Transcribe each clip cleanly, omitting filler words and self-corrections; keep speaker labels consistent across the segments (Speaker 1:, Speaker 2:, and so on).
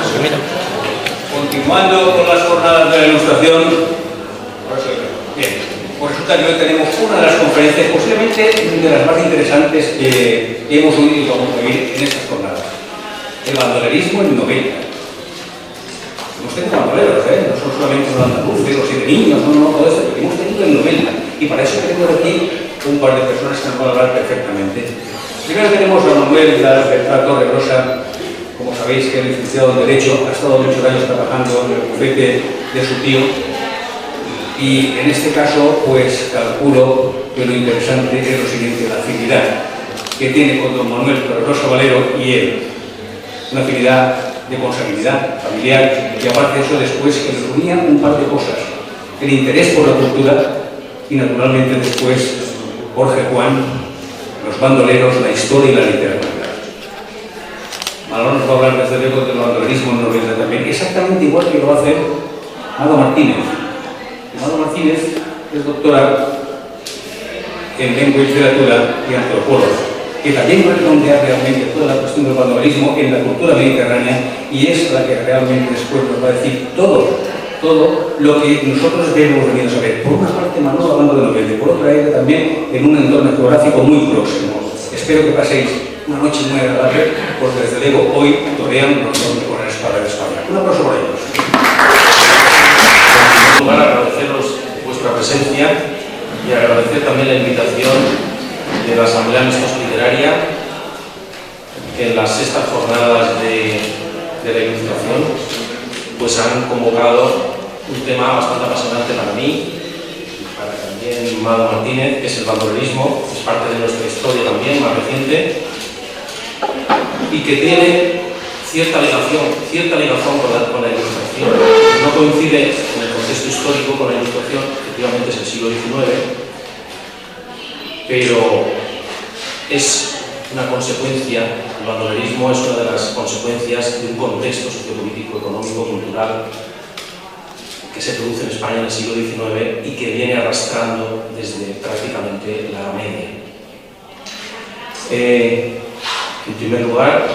Speaker 1: porque mira.
Speaker 2: Continuando con las jornadas de la Ilustración, bien, pues resulta que hoy tenemos una de las conferencias posiblemente de las más interesantes que hemos oído y vamos a oír en estas jornadas. El bandolerismo en novela. Hemos tenido bandoleros, no son solamente los andaluces, los niños, no, todo esto, pero hemos tenido en novela. Y para eso tenemos aquí un par de personas que nos van a hablar perfectamente. Primero tenemos a Manuel Beltrán Torregrosa. Como sabéis, que es licenciado en Derecho, ha estado muchos años trabajando en el bufete de su tío. Y en este caso, pues calculo que lo interesante es lo siguiente: la afinidad que tiene con don Manuel Torregrosa Valero y él. Una afinidad de consanguinidad familiar, y aparte de eso, después que nos unía un par de cosas: el interés por la cultura y, naturalmente, después Jorge Juan, los bandoleros, la historia y la literatura. Ahora nos va a hablar desde luego del bandolerismo en novela también, exactamente igual que lo va a hacer Mado Martínez. Mado Martínez es doctora en lengua y literatura y antropóloga, que también va a redondear realmente toda la cuestión del bandolerismo en la cultura mediterránea, y es la que realmente después nos va a decir todo lo que nosotros debemos venir a saber. Por una parte, Manuel hablando de novela, y por otra, ella también en un entorno geográfico muy próximo. Espero que paséis una noche muy agradable, porque desde luego hoy torean los dos mejores para de España. Un aplauso para ellos.
Speaker 3: En primer lugar, agradeceros vuestra presencia y agradecer también la invitación de la Asamblea Amistosa Literaria en las sextas jornadas de la Ilustración, pues han convocado un tema bastante apasionante para mí y para también Mado Martínez, que es el bandolerismo, es parte de nuestra historia también, más reciente, y que tiene cierta ligación con la Ilustración. No coincide en el contexto histórico con la Ilustración, efectivamente es el siglo XIX, pero es una consecuencia, el bandolerismo es una de las consecuencias de un contexto sociopolítico, económico, cultural que se produce en España en el siglo XIX y que viene arrastrando desde prácticamente la Edad Media. En primer lugar,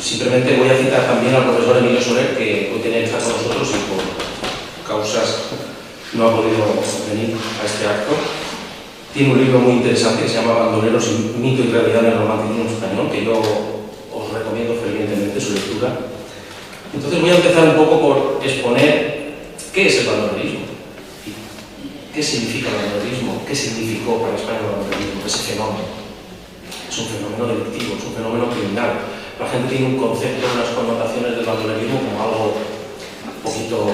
Speaker 3: simplemente voy a citar también al profesor Emilio Soler, que hoy tenía que estar con nosotros y por causas no ha podido venir a este acto. Tiene un libro muy interesante que se llama Bandoleros, mito y realidad en el romanticismo español, que yo os recomiendo fervientemente su lectura. Entonces voy a empezar un poco por exponer qué es el bandolerismo, qué significa el bandolerismo, qué significó para España el bandolerismo, ese fenómeno. Es un fenómeno delictivo, es un fenómeno criminal. La gente tiene un concepto, unas connotaciones del bandolerismo como algo un poquito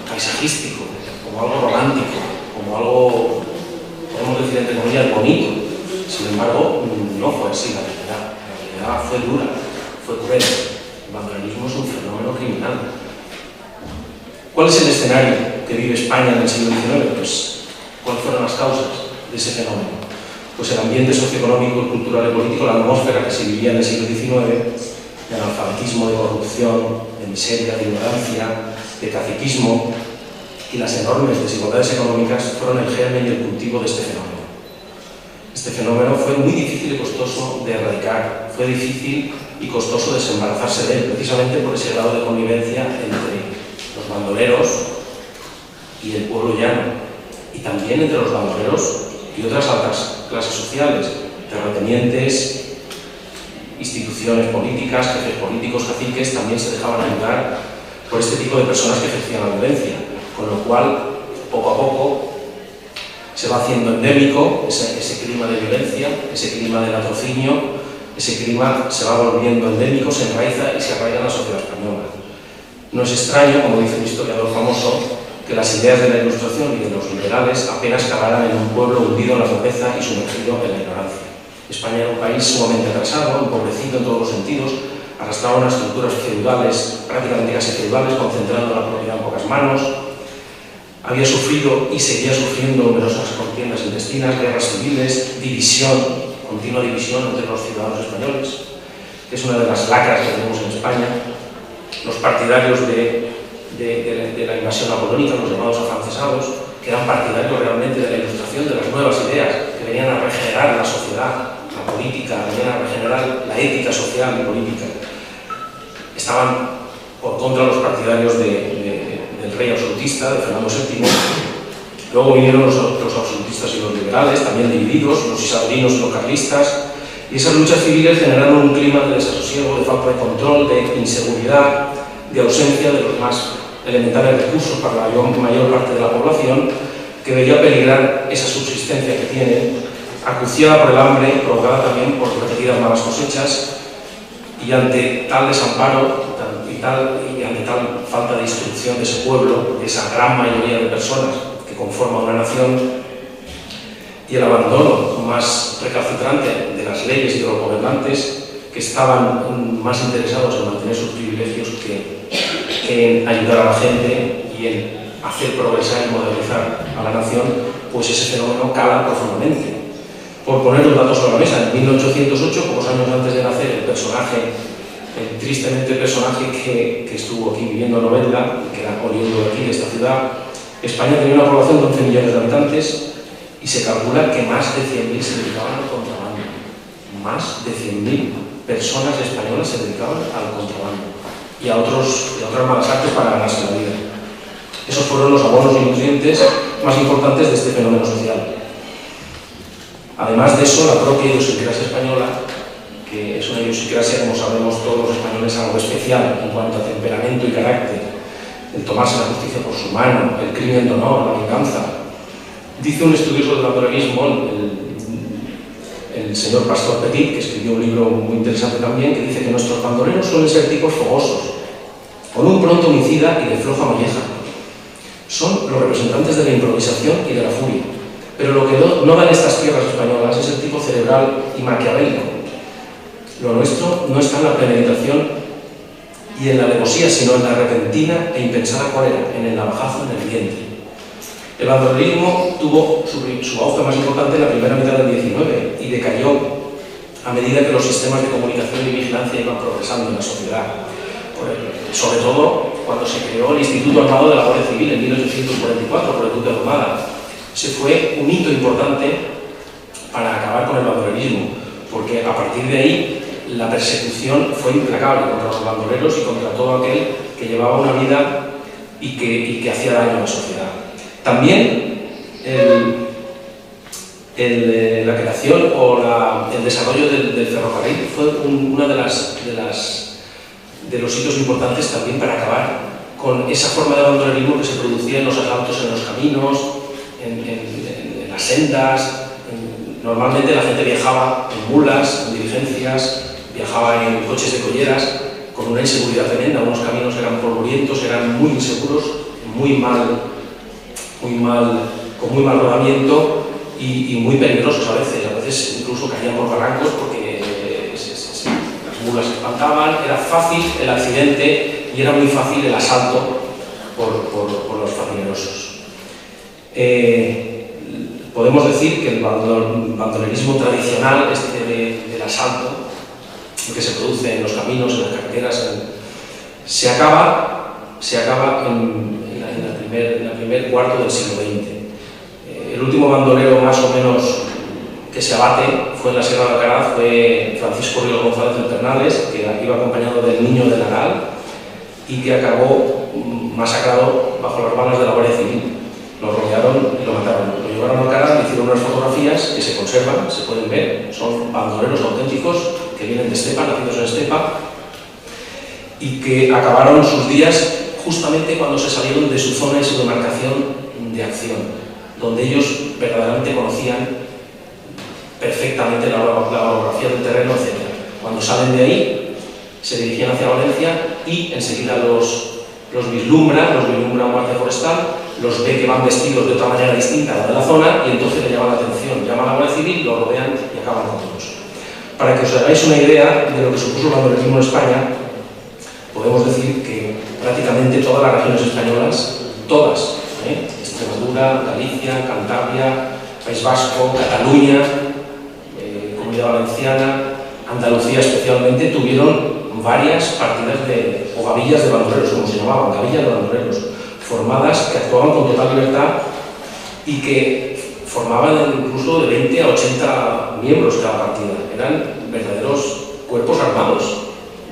Speaker 3: paisajístico, como algo romántico, como algo, podemos decir entre comillas, bonito. Sin embargo, no fue así la realidad fue dura, fue cruel. El bandolerismo es un fenómeno criminal. ¿Cuál es el escenario que vive España en el siglo XIX? Pues, ¿cuáles fueron las causas de ese fenómeno? Pues el ambiente socioeconómico, cultural y político, la atmósfera que se vivía en el siglo XIX, de analfabetismo, de corrupción, de miseria, de ignorancia, de caciquismo, y las enormes desigualdades económicas fueron el germen y el cultivo de este fenómeno. Este fenómeno fue muy difícil y costoso de erradicar, fue difícil y costoso desembarazarse de él, precisamente por ese grado de convivencia entre los bandoleros y el pueblo llano, y también entre los bandoleros y otras altas clases sociales, terratenientes, instituciones políticas, jefes políticos, caciques, también se dejaban ayudar por este tipo de personas que ejercían la violencia, con lo cual, poco a poco, se va haciendo endémico ese clima de violencia, ese clima de latrocinio, ese clima se va volviendo endémico, se enraiza y se arraiga en la sociedad española. No es extraño, como dice un historiador famoso, que las ideas de la Ilustración y de los liberales apenas calaran en un pueblo hundido en la pobreza y sumergido en la ignorancia. España era un país sumamente atrasado, empobrecido en todos los sentidos, arrastraba unas estructuras feudales, prácticamente casi feudales, concentrando la propiedad en pocas manos. Había sufrido y seguía sufriendo numerosas contiendas intestinas, guerras civiles, división, continua división entre los ciudadanos españoles, que es una de las lacras que tenemos en España. Los partidarios de la invasión napoleónica, los llamados afrancesados, que eran partidarios realmente de la Ilustración, de las nuevas ideas, que venían a regenerar la sociedad, la política, venían a regenerar la ética social y política. estaban por contra los partidarios del rey absolutista, de Fernando VII. Luego vinieron los absolutistas y los liberales, también divididos, los isabelinos y los carlistas, y esas luchas civiles generaron un clima de desasosiego, de falta de control, de inseguridad, de ausencia de los más elementales recursos para la mayor parte de la población, que veía peligrar esa subsistencia que tienen, acuciada por el hambre, provocada también por repetidas malas cosechas, y ante tal desamparo y ante tal falta de instrucción de ese pueblo, de esa gran mayoría de personas que conforman una nación, y el abandono más recalcitrante de las leyes y de los gobernantes, que estaban más interesados en mantener sus privilegios que en ayudar a la gente y en hacer progresar y modernizar a la nación, pues ese fenómeno cala profundamente. Por poner los datos sobre la mesa, en 1808, pocos años antes de nacer, el tristemente personaje que estuvo aquí viviendo en Novelda, que era oriundo de aquí, de esta ciudad, España tenía una población de 11 millones de habitantes y se calcula que más de 100.000 se dedicaban al contrabando. Más de 100.000 personas españolas se dedicaban al contrabando y a otras malas artes para ganarse la vida. Esos fueron los abonos y nutrientes más importantes de este fenómeno social. Además de eso, la propia idiosincrasia española, que es una idiosincrasia, como sabemos todos los españoles, algo especial en cuanto a temperamento y carácter, el tomarse la justicia por su mano, el crimen de honor, la venganza. Dice un estudioso del bandolerismo, el señor Pastor Petit, que escribió un libro muy interesante también, que dice que nuestros bandoleros suelen ser tipos fogosos, con un pronto homicida y de floja molleja. Son los representantes de la improvisación y de la furia. Pero lo que no dan estas tierras españolas es el tipo cerebral y maquiavélico. Lo nuestro no está en la premeditación y en la alevosía, sino en la repentina e impensada cólera, en el navajazo en el vientre. El bandolerismo tuvo su auge más importante en la primera mitad del XIX y decayó a medida que los sistemas de comunicación y vigilancia iban progresando en la sociedad. Sobre todo cuando se creó el Instituto Armado de la Guardia Civil en 1844 por el duque de Ahumada. Ese fue un hito importante para acabar con el bandolerismo, porque a partir de ahí la persecución fue implacable contra los bandoleros y contra todo aquel que llevaba una vida y que hacía daño a la sociedad. También la creación o el desarrollo del ferrocarril fue uno de los hitos importantes también para acabar con esa forma de bandolerismo que se producía en los asaltos en los caminos, en las sendas. Normalmente la gente viajaba en mulas, en diligencias, viajaba en coches de colleras, con una inseguridad tremenda. Unos caminos eran polvorientos, eran muy inseguros, con muy mal rodamiento y muy peligrosos a veces incluso caían por barrancos porque las mulas se espantaban, era fácil el accidente y era muy fácil el asalto por los facinerosos. Podemos decir que el bandolerismo tradicional, del asalto, que se produce en los caminos, en las carreteras, se acaba en el primer cuarto del siglo XX. El último bandolero más o menos que se abate fue en la Sierra de Alcaraz, fue Francisco Ríos González de Pernales, que iba acompañado del Niño del Aral y que acabó masacrado bajo las balas de la Guardia Civil. Lo rodearon y lo mataron. Lo llevaron a Alcaraz, le hicieron unas fotografías que se conservan, se pueden ver. Son bandoleros auténticos que vienen de estepa, nacidos en estepa, y que acabaron sus días justamente cuando se salieron de su zona y su demarcación de acción, donde ellos verdaderamente conocían perfectamente la orografía del terreno, etc. Cuando salen de ahí, se dirigían hacia Valencia y enseguida los vislumbra un guardia forestal, los ve que van vestidos de otra manera distinta a la de la zona y entonces le llama la atención, llama a la Guardia Civil, lo rodean y acaban con todos. Para que os hagáis una idea de lo que supuso el bandolerismo en España, podemos decir que prácticamente todas las regiones españolas, todas, Extremadura, Galicia, Cantabria, País Vasco, Cataluña, Comunidad Valenciana, Andalucía especialmente, tuvieron varias partidas o gavillas de bandoleros, como se llamaban, gavillas de bandoleros, formadas que actuaban con total libertad y que formaban incluso de 20 a 80 miembros cada partida. Eran verdaderos cuerpos armados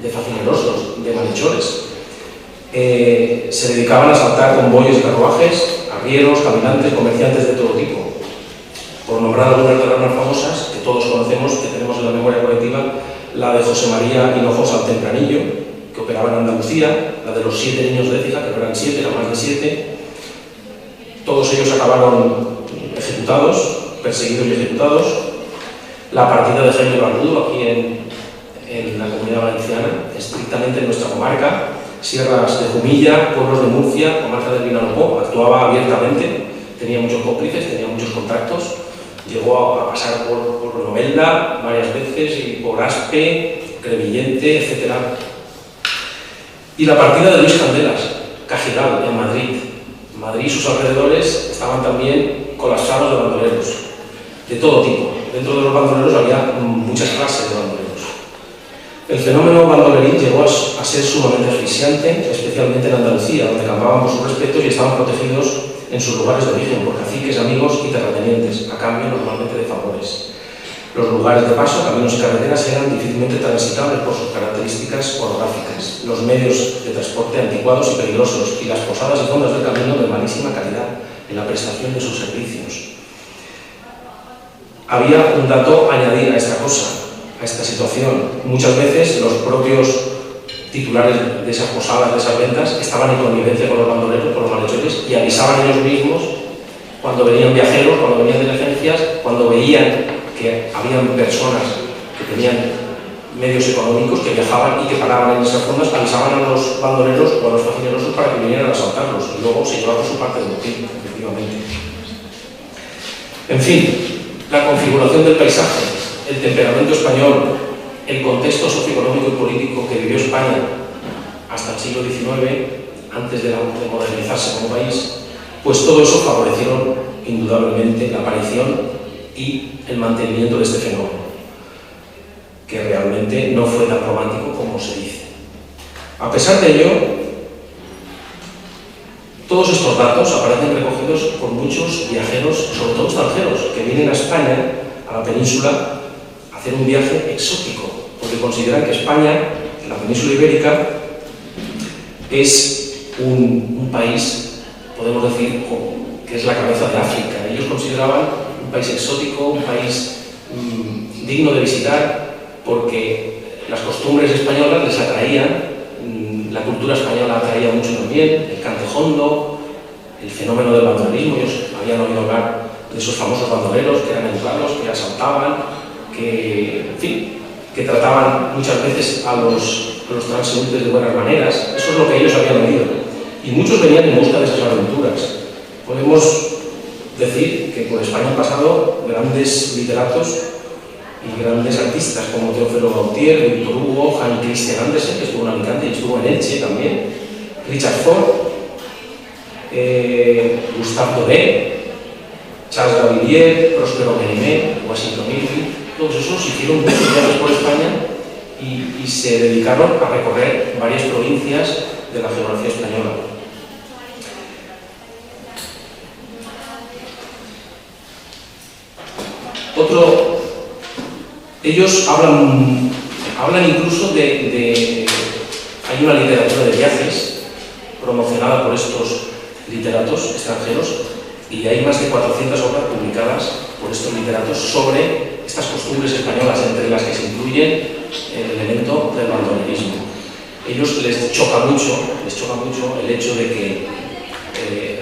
Speaker 3: de facinerosos, de malhechores. Se dedicaban a asaltar convoyes y carruajes, arrieros, caminantes, comerciantes de todo tipo. Por nombrar algunas de las más famosas, que todos conocemos, que tenemos en la memoria colectiva, la de José María Hinojosa al Tempranillo, que operaba en Andalucía, la de los 7 niños de Écija, que no eran 7, eran más de 7. Todos ellos acabaron ejecutados, perseguidos y ejecutados. La partida de Jaime Barbudo, aquí en la Comunidad Valenciana, estrictamente en nuestra comarca, sierras de Jumilla, pueblos de Murcia, comarca del Vinalopó, actuaba abiertamente, tenía muchos cómplices, tenía muchos contactos, llegó a pasar por Novelda varias veces y por Aspe, Crevillente, etc. Y la partida de Luis Candelas, Cajigal, en Madrid. Madrid y sus alrededores estaban también colapsados de bandoleros, de todo tipo. Dentro de los bandoleros había muchas clases de bandoleros. El fenómeno bandolerín llegó a ser sumamente asfixiante, especialmente en Andalucía, donde campaban por sus respetos y estaban protegidos en sus lugares de origen por caciques, amigos y terratenientes, a cambio normalmente de favores. Los lugares de paso, caminos y carreteras eran difícilmente transitables por sus características orográficas, los medios de transporte anticuados y peligrosos y las posadas y fondas del camino de malísima calidad en la prestación de sus servicios. Había un dato a añadir a esta cosa, a esta situación. Muchas veces los propios titulares de esas posadas, de esas ventas, estaban en connivencia con los bandoleros, con los malhechores, y avisaban ellos mismos cuando venían viajeros, cuando venían diligencias, cuando veían que habían personas que tenían medios económicos, que viajaban y que paraban en esas fondas, avisaban a los bandoleros o a los facinerosos para que vinieran a asaltarlos, y luego se llevaban su parte del botín, efectivamente. En fin, la configuración del paisaje, el temperamento español, el contexto socioeconómico y político que vivió España hasta el siglo XIX, antes de modernizarse como país, pues todo eso favorecieron indudablemente la aparición y el mantenimiento de este fenómeno, que realmente no fue tan romántico como se dice. A pesar de ello, todos estos datos aparecen recogidos por muchos viajeros, sobre todo extranjeros, que vienen a España, a la península, a hacer un viaje exótico, porque consideran que España, la península ibérica, es un país, podemos decir, que es la cabeza de África. Ellos consideraban un país exótico, un país digno de visitar, porque las costumbres españolas les atraían, la cultura española atraía mucho también, el cantejondo, el fenómeno del bandolerismo. Ellos habían oído hablar de esos famosos bandoleros que eran educados, que asaltaban, que, en fin, que trataban muchas veces a los transeúntes de buenas maneras. Eso es lo que ellos habían oído. Y muchos venían en busca de esas aventuras. Podemos decir que por España han pasado grandes literatos y grandes artistas como Teófilo Gautier, Víctor Hugo, Hans Christian Andersen, que estuvo en Alicante y estuvo en Elche también, Richard Ford, Gustave Doré, Charles Gavillier, Próspero Mérimée, Washington Irving. Todos esos hicieron muchos viajes por España y se dedicaron a recorrer varias provincias de la geografía española. Ellos hablan incluso hay una literatura de viajes promocionada por estos literatos extranjeros, y hay más de 400 obras publicadas por estos literatos sobre estas costumbres españolas, entre las que se incluye el elemento del bandolerismo. Ellos les choca mucho el hecho de que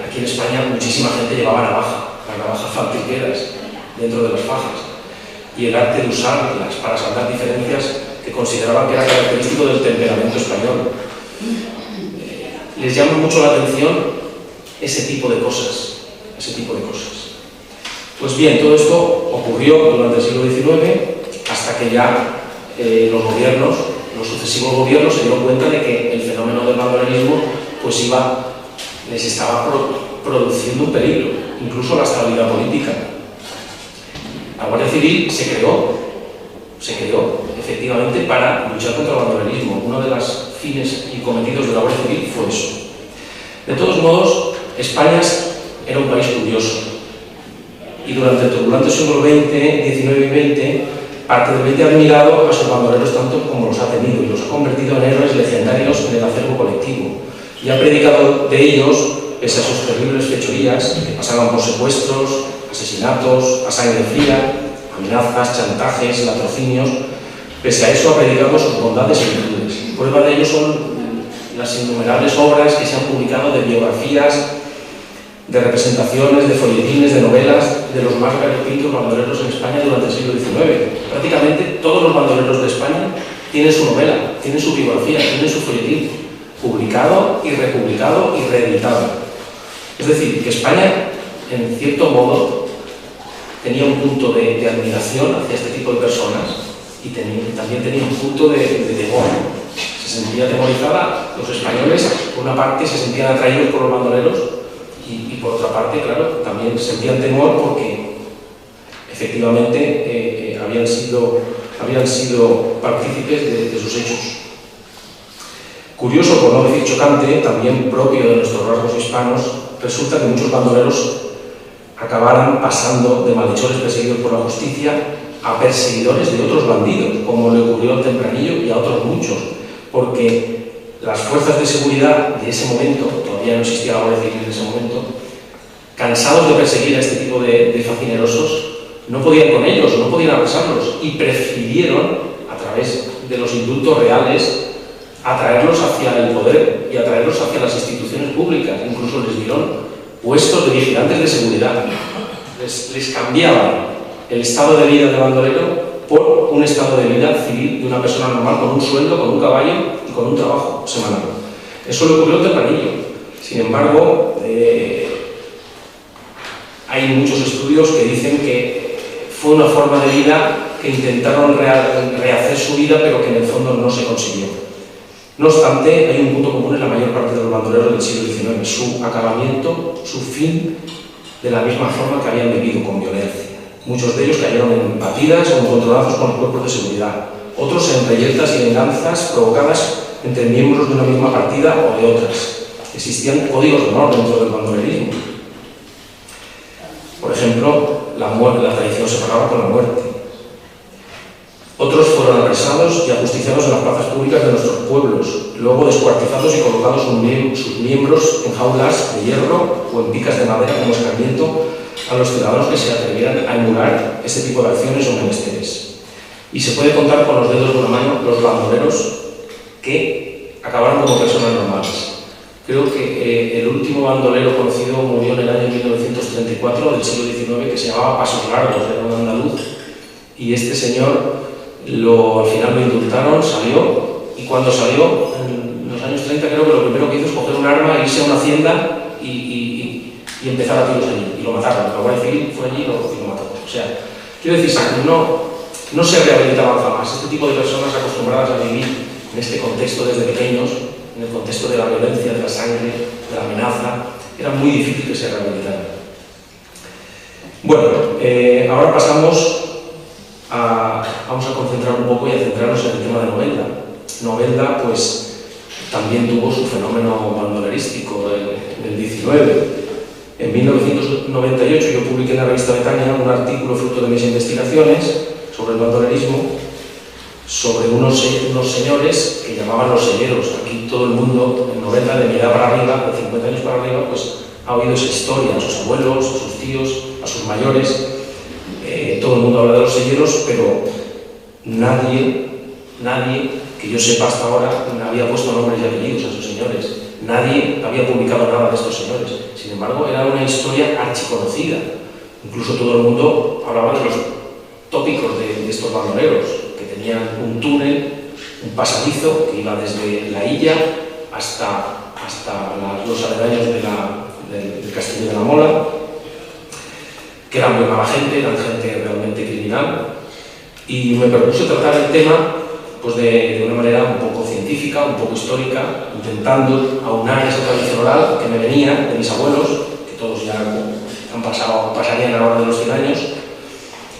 Speaker 3: aquí en España muchísima gente llevaba las navajas faltriqueras dentro de las fajas, y el arte de usarlas para saldar diferencias que consideraban que era característico del temperamento español. Les llama mucho la atención ese tipo de cosas. Pues bien, todo esto ocurrió durante el siglo XIX, hasta que ya los sucesivos gobiernos se dieron cuenta de que el fenómeno del bandolerismo pues les estaba produciendo un peligro, incluso la estabilidad política. La Guardia Civil se creó efectivamente para luchar contra el bandolerismo. Uno de los fines y cometidos de la Guardia Civil fue eso. De todos modos, España era un país curioso, y durante el turbulento siglo XX, XIX y XX, parte del 20 ha admirado a sus bandoleros tanto como los ha temido y los ha convertido en héroes legendarios en el acervo colectivo. Y ha predicado de ellos, pese a sus terribles fechorías, que pasaban por secuestros, asesinatos, a sangre fría, amenazas, chantajes, latrocinios. Pese a eso ha predicado sus bondades y virtudes. Prueba de ello son las innumerables obras que se han publicado de biografías, de representaciones, de folletines, de novelas de los más variopintos bandoleros en España durante el siglo XIX. Prácticamente todos los bandoleros de España tienen su novela, tienen su biografía, tienen su folletín, publicado y republicado y reeditado. Es decir, que España, en cierto modo, tenía un punto de admiración hacia este tipo de personas y también tenía un punto de temor. Se sentía atemorizada, los españoles, por una parte, se sentían atraídos por los bandoleros y por otra parte, claro, también sentían temor porque efectivamente habían sido partícipes de sus hechos. Curioso, por no decir chocante, también propio de nuestros rasgos hispanos, resulta que muchos bandoleros acabaran pasando de malhechores perseguidos por la justicia a perseguidores de otros bandidos, como le ocurrió al Tempranillo y a otros muchos, porque las fuerzas de seguridad de ese momento, todavía no existía la Guardia Civil en ese momento, cansados de perseguir a este tipo de facinerosos, no podían con ellos, no podían apresarlos y prefirieron, a través de los indultos reales, atraerlos hacia el poder y atraerlos hacia las instituciones públicas. Incluso les dieron puestos de vigilantes de seguridad. Les cambiaban el estado de vida de bandolero por un estado de vida civil de una persona normal con un sueldo, con un caballo y con un trabajo semanal. Eso le ocurrió al Tempranillo. Sin embargo, hay muchos estudios que dicen que fue una forma de vida que intentaron rehacer su vida, pero que en el fondo no se consiguió. No obstante, hay un punto común en la mayor parte de los bandoleros del siglo XIX, su acabamiento, su fin, de la misma forma que habían vivido, con violencia. Muchos de ellos cayeron en batidas o encontronazos con los cuerpos de seguridad, otros en reyertas y venganzas provocadas entre miembros de una misma partida o de otras. Existían códigos de honor dentro del bandolerismo. Por ejemplo, la traición se pagaba con la muerte. Otros fueron apresados y ajusticiados en las plazas públicas de nuestros pueblos, luego descuartizados y colocados sus miembros en jaulas de hierro o en picas de madera como escarmiento a los ciudadanos que se atrevieran a emular este tipo de acciones o menesteres. Y se puede contar con los dedos de una mano los bandoleros que acabaron como personas normales. Creo que el último bandolero conocido murió en el año 1934 del siglo XIX, que se llamaba Pasos Largos, era un andaluz, y este señor al final lo indultaron, salió, y cuando salió, en los años 30, creo que lo primero que hizo es coger un arma, irse a una hacienda y empezar a tiros allí, y lo mataron. La Guardia Civil fue allí y lo mató. O sea, quiero decir, no se rehabilitaban jamás. Este tipo de personas acostumbradas a vivir en este contexto desde pequeños, en el contexto de la violencia, de la sangre, de la amenaza, era muy difícil que se rehabilitaran. Bueno, ahora vamos a concentrar un poco y a centrarnos en el tema de Novelda. Novelda, pues, también tuvo su fenómeno bandolerístico en el 19. En 1998 yo publiqué en la revista Betania un artículo fruto de mis investigaciones sobre el bandolerismo, sobre unos señores que llamaban los selleros. Aquí todo el mundo, en Novelda, de mi edad para arriba, de 50 años para arriba, pues ha oído esa historia, a sus abuelos, a sus tíos, a sus mayores. Todo el mundo habla de los selleros, pero nadie que yo sepa hasta ahora había puesto nombres y apellidos a esos señores. Nadie había publicado nada de estos señores. Sin embargo, era una historia archiconocida. Incluso todo el mundo hablaba de los tópicos de estos bandoleros, que tenían un túnel, un pasadizo que iba desde la Illa hasta los aledaños del Castillo de la Mola, que eran muy mala gente, eran gente realmente criminal, y me propuse tratar el tema pues de una manera un poco científica, un poco histórica, intentando aunar esa tradición oral que me venía de mis abuelos, que todos ya pasarían a la hora de los 100 años,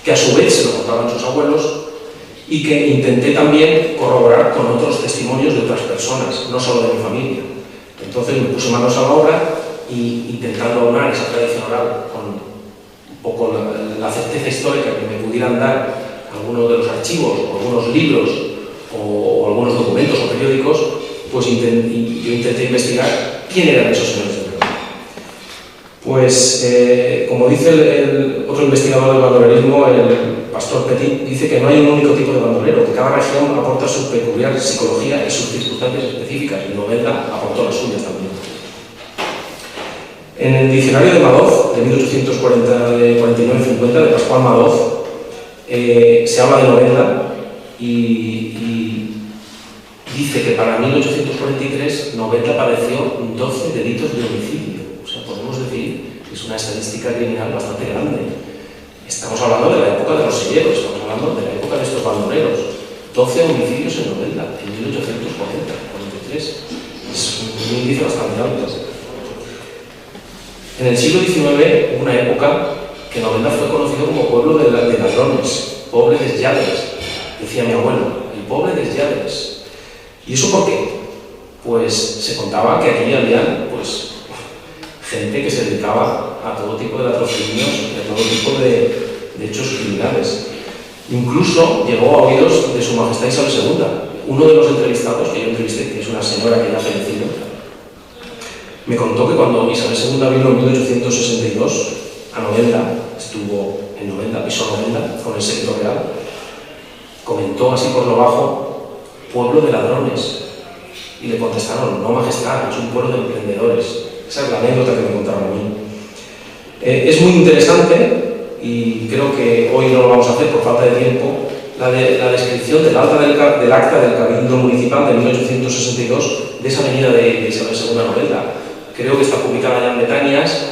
Speaker 3: que a su vez se lo contaban sus abuelos, y que intenté también corroborar con otros testimonios de otras personas, no solo de mi familia. Entonces me puse manos a la obra y intentando aunar esa tradición oral con un poco la certeza histórica que me pudieran dar algunos de los archivos, o algunos libros, o algunos documentos o periódicos, pues yo intenté investigar quién eran esos señores de verdad. Pues, como dice el otro investigador del bandolerismo, el pastor Petit, dice que no hay un único tipo de bandolero, que cada región aporta su peculiar psicología y sus circunstancias específicas, y Novelda aportó las suyas también. En el diccionario de Madoz, de 1849-50, de Pascual Madoz, se habla de Novelda y dice que para 1843 Novelda padeció 12 delitos de homicidio. O sea, podemos decir que es una estadística criminal bastante grande. Estamos hablando de la época de los silleros, estamos hablando de la época de estos bandoleros. 12 homicidios en Novelda, en 1843. Es un índice bastante alto. En el siglo XIX hubo una época que Novelda fue conocido como pueblo de ladrones, pobre desllades, decía mi abuelo, el pobre desllades. ¿Y eso por qué? Pues se contaba que aquí había pues, gente que se dedicaba a todo tipo de latrocinios y a todo tipo de hechos criminales. Incluso llegó a oídos de Su Majestad Isabel II. Uno de los entrevistados que yo entrevisté, que es una señora que ya ha fallecido, me contó que cuando Isabel II vino en 1862 a Novelda, estuvo en Novelda, pisó Novelda con el séquito real, comentó así por lo bajo, pueblo de ladrones, y le contestaron, no majestad, es un pueblo de emprendedores. Esa es la anécdota que me contaron a mí. Es muy interesante, y creo que hoy no lo vamos a hacer por falta de tiempo, la descripción del acta del Cabildo Municipal de 1862 de esa avenida de Isabel II a Novelda. Creo que está publicada ya en Betanias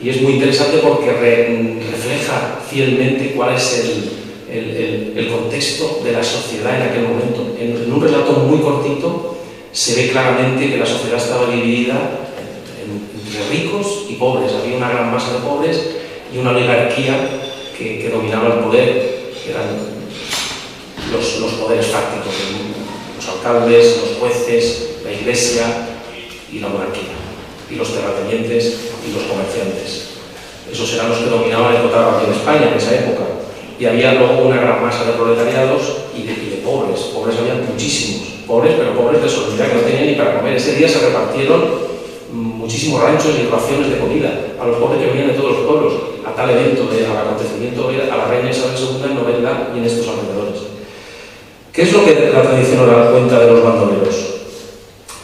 Speaker 3: y es muy interesante porque refleja fielmente cuál es el contexto de la sociedad en aquel momento. En un relato muy cortito se ve claramente que la sociedad estaba dividida entre ricos y pobres. Había una gran masa de pobres y una oligarquía que dominaba el poder, que eran los poderes fácticos, los alcaldes, los jueces, la iglesia y la monarquía, y los terratenientes y los comerciantes. Esos eran los que dominaban el cotarro aquí en España en esa época. Y había luego una gran masa de proletariados y de pobres. Pobres había muchísimos. Pobres, pero pobres de solidaridad, que no tenían ni para comer. Ese día se repartieron muchísimos ranchos y raciones de comida a los pobres que venían de todos los pueblos, a tal evento, al acontecimiento, a la reina Isabel II en Novelda y en estos alrededores. ¿Qué es lo que la tradición oral cuenta de los bandoleros?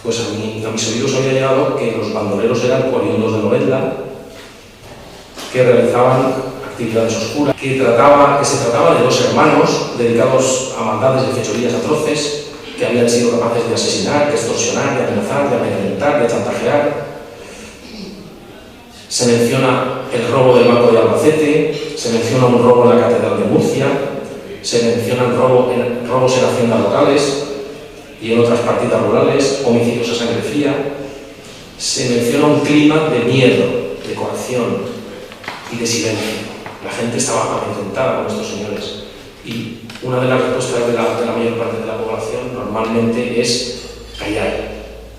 Speaker 3: Pues a mis oídos había llegado que los bandoleros eran oriundos de Novelda, que realizaban actividades oscuras, que se trataba de dos hermanos dedicados a maldades y fechorías atroces, que habían sido capaces de asesinar, de extorsionar, de amenazar, de amedrentar, de chantajear. Se menciona el robo del Banco de Albacete, se menciona un robo en la Catedral de Murcia, se mencionan robos en haciendas locales y en otras partidas rurales, homicidios a sangre fría. Se menciona un clima de miedo, de coacción y de silencio. La gente estaba amedrentada con estos señores. Y una de las respuestas de la mayor parte de la población normalmente es callar.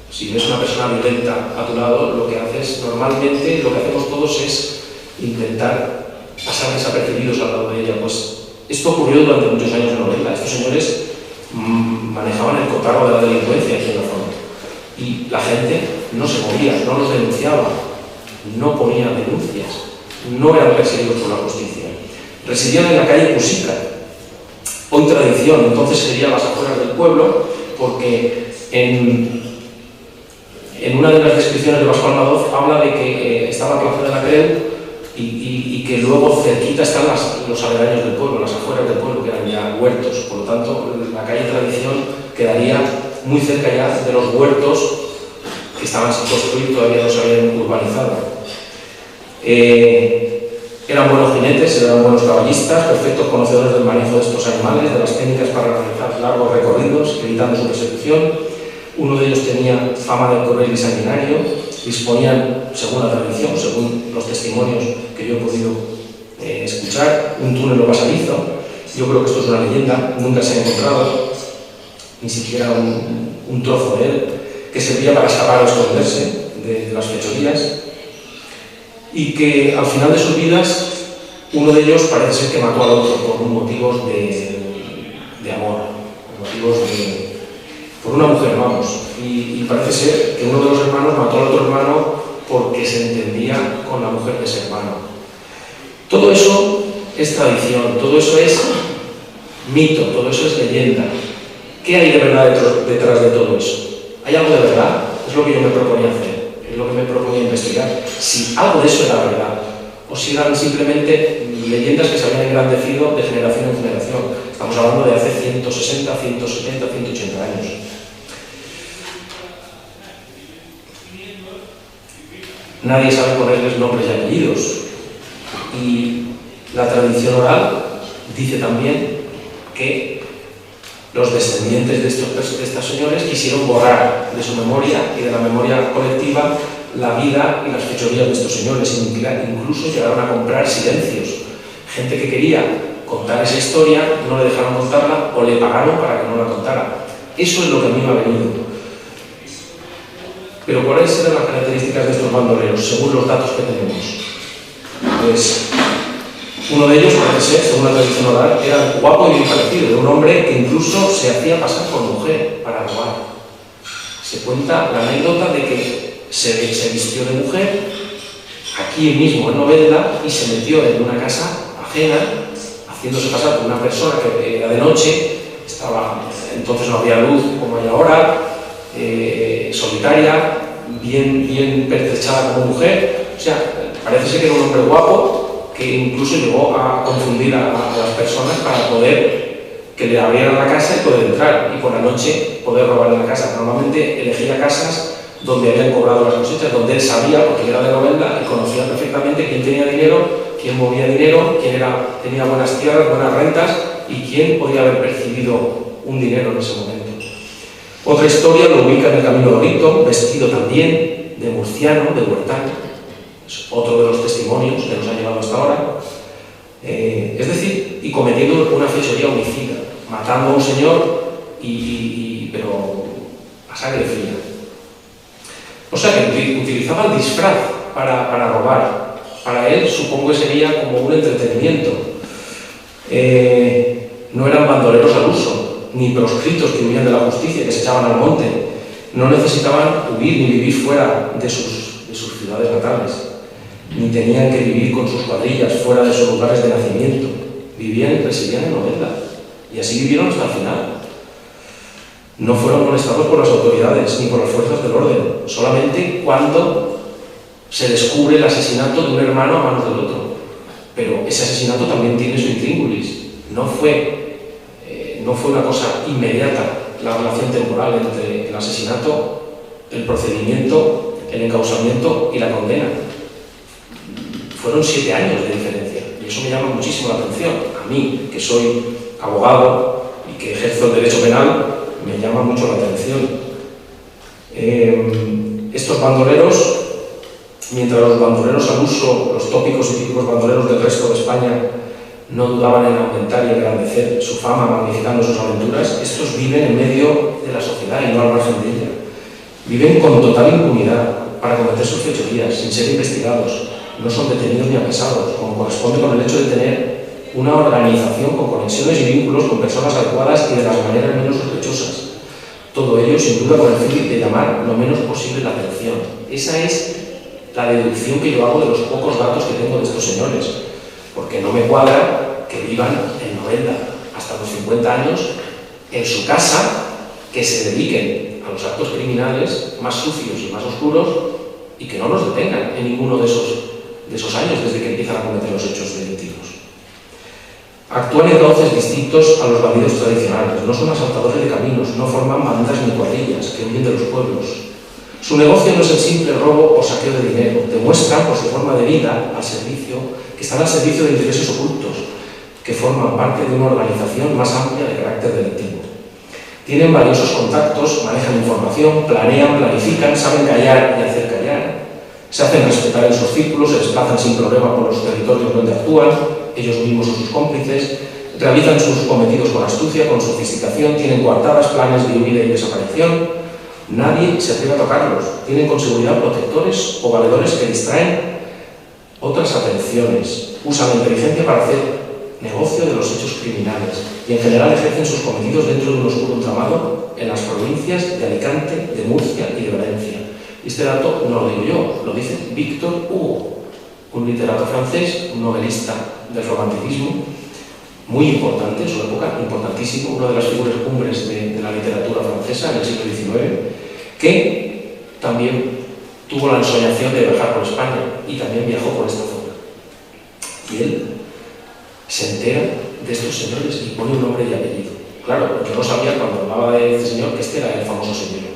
Speaker 3: Si ves una persona violenta a tu lado, lo que haces normalmente, lo que hacemos todos es intentar pasar desapercibidos al lado de ella. Pues esto ocurrió durante muchos años en Novelda. Estos señores manejaban el cotarro de la delincuencia aquí en la zona. Y la gente no se movía, no los denunciaba, no ponía denuncias, no eran perseguidos por la justicia. Residían en la calle Cusica, hoy tradición, entonces sería las afueras del pueblo, porque en una de las descripciones de Pascual Madoz habla de que estaba en la Plaza de la Creu y que luego cerquita están los aledaños del pueblo, las afueras del pueblo, que eran ya huertos. Por lo tanto, la calle Tradición quedaría muy cerca ya de los huertos que estaban sin construir, todavía no se habían urbanizado. Eran buenos jinetes, eran buenos caballistas, perfectos conocedores del manejo de estos animales, de las técnicas para realizar largos recorridos, evitando su persecución. Uno de ellos tenía fama de cruel y sanguinario. Disponían, según la tradición, según los testimonios que yo he podido escuchar, un túnel o pasadizo. Yo creo que esto es una leyenda, nunca se ha encontrado ni siquiera un trozo de él, que servía para escapar o esconderse de las fechorías. Y que al final de sus vidas, uno de ellos parece ser que mató al otro por motivos de de amor, por una mujer, vamos. Y parece ser que uno de los hermanos mató al otro hermano porque se entendía con la mujer de ese hermano. Todo eso es tradición, todo eso es mito, todo eso es leyenda. ¿Qué hay de verdad detrás de todo eso? ¿Hay algo de verdad? Es lo que yo me proponía hacer, es lo que me proponía investigar. Si algo de eso era verdad, o si eran simplemente leyendas que se habían engrandecido de generación en generación. Estamos hablando de hace 160, 170, 180 años. Nadie sabe ponerles nombres y apellidos. Y la tradición oral dice también que los descendientes de estos señores quisieron borrar de su memoria y de la memoria colectiva la vida y las fechorías de estos señores. Incluso llegaron a comprar silencios. Gente que quería contar esa historia, no le dejaron contarla o le pagaron para que no la contara. Eso es lo que a mí me ha venido. Pero ¿cuáles eran las características de estos bandoleros, según los datos que tenemos? Pues uno de ellos, parece ser, según la tradición oral, era guapo y bien parecido, era un hombre que incluso se hacía pasar por mujer para robar. Se cuenta la anécdota de que se vistió de mujer aquí mismo en Novelda y se metió en una casa ajena, haciéndose pasar por una persona que era de noche, entonces no había luz como hay ahora, solitaria, bien pertrechada como mujer. O sea, parece ser que era un hombre guapo que incluso llegó a confundir a las personas para poder que le abrieran la casa y poder entrar y por la noche poder robar en la casa. Normalmente elegía casas donde habían cobrado las cosechas, donde él sabía, porque era de Novelda, y conocía perfectamente quién tenía dinero, quién movía dinero, quién tenía buenas tierras, buenas rentas y quién podía haber percibido un dinero en ese momento. Otra historia lo ubica en el Camino de Orito, vestido también de murciano, de huertano. Es otro de los testimonios que nos ha llevado hasta ahora. Es decir, y cometiendo una fechoría homicida, matando a un señor, pero a sangre fría. O sea que utilizaba el disfraz para robar. Para él, supongo que sería como un entretenimiento. No eran bandoleros al uso, ni proscritos que huían de la justicia, que se echaban al monte. No necesitaban huir ni vivir fuera de sus ciudades natales, ni tenían que vivir con sus cuadrillas fuera de sus lugares de nacimiento. Residían en Novelda, y así vivieron hasta el final. No fueron molestados por las autoridades ni por las fuerzas del orden, solamente cuando se descubre el asesinato de un hermano a manos del otro. Pero ese asesinato también tiene su intríngulis. No fue una cosa inmediata la relación temporal entre el asesinato, el procedimiento, el encausamiento y la condena. Fueron 7 años de diferencia y eso me llama muchísimo la atención. A mí, que soy abogado y que ejerzo el derecho penal, me llama mucho la atención. Estos bandoleros, mientras los bandoleros al uso, los tópicos y típicos bandoleros del resto de España no dudaban en aumentar y engrandecer su fama magnificando sus aventuras, estos viven en medio de la sociedad y no al margen de ella. Viven con total impunidad para cometer sus fechorías, sin ser investigados. No son detenidos ni apresados, como corresponde con el hecho de tener una organización con conexiones y vínculos con personas adecuadas y de las maneras menos sospechosas. Todo ello, sin duda, con el fin de llamar lo menos posible la atención. Esa es la deducción que yo hago de los pocos datos que tengo de estos señores, porque no me cuadra que vivan en Novelda hasta los 50 años en su casa, que se dediquen a los actos criminales más sucios y más oscuros y que no los detengan en ninguno de esos años desde que empiezan a cometer los hechos delictivos. Actúan entonces distintos a los bandidos tradicionales, no son asaltadores de caminos, no forman bandas ni cuadrillas que huyen de los pueblos. Su negocio no es el simple robo o saqueo de dinero, demuestran por su forma de vida que están al servicio de intereses ocultos, que forman parte de una organización más amplia de carácter delictivo. Tienen valiosos contactos, manejan información, planean, planifican, saben callar y hacer callar, se hacen respetar en sus círculos, se desplazan sin problema por los territorios donde actúan, ellos mismos o sus cómplices, realizan sus cometidos con astucia, con sofisticación, tienen coartadas, planes de huida y desaparición. Nadie se atreve a tocarlos, tienen con seguridad protectores o valedores que distraen otras atenciones, usan la inteligencia para hacer negocio de los hechos criminales y en general ejercen sus cometidos dentro de un oscuro entramado en las provincias de Alicante, de Murcia y de Valencia. Y este dato no lo digo yo, lo dice Victor Hugo, un literato francés, un novelista del romanticismo, muy importante en su época, importantísimo, una de las figuras cumbres de la literatura francesa en el siglo XIX, que también tuvo la ensoñación de viajar por España y también viajó por esta zona. Y él se entera de estos señores y pone un nombre y apellido. Claro, yo no sabía cuando hablaba de este señor que este era el famoso señor.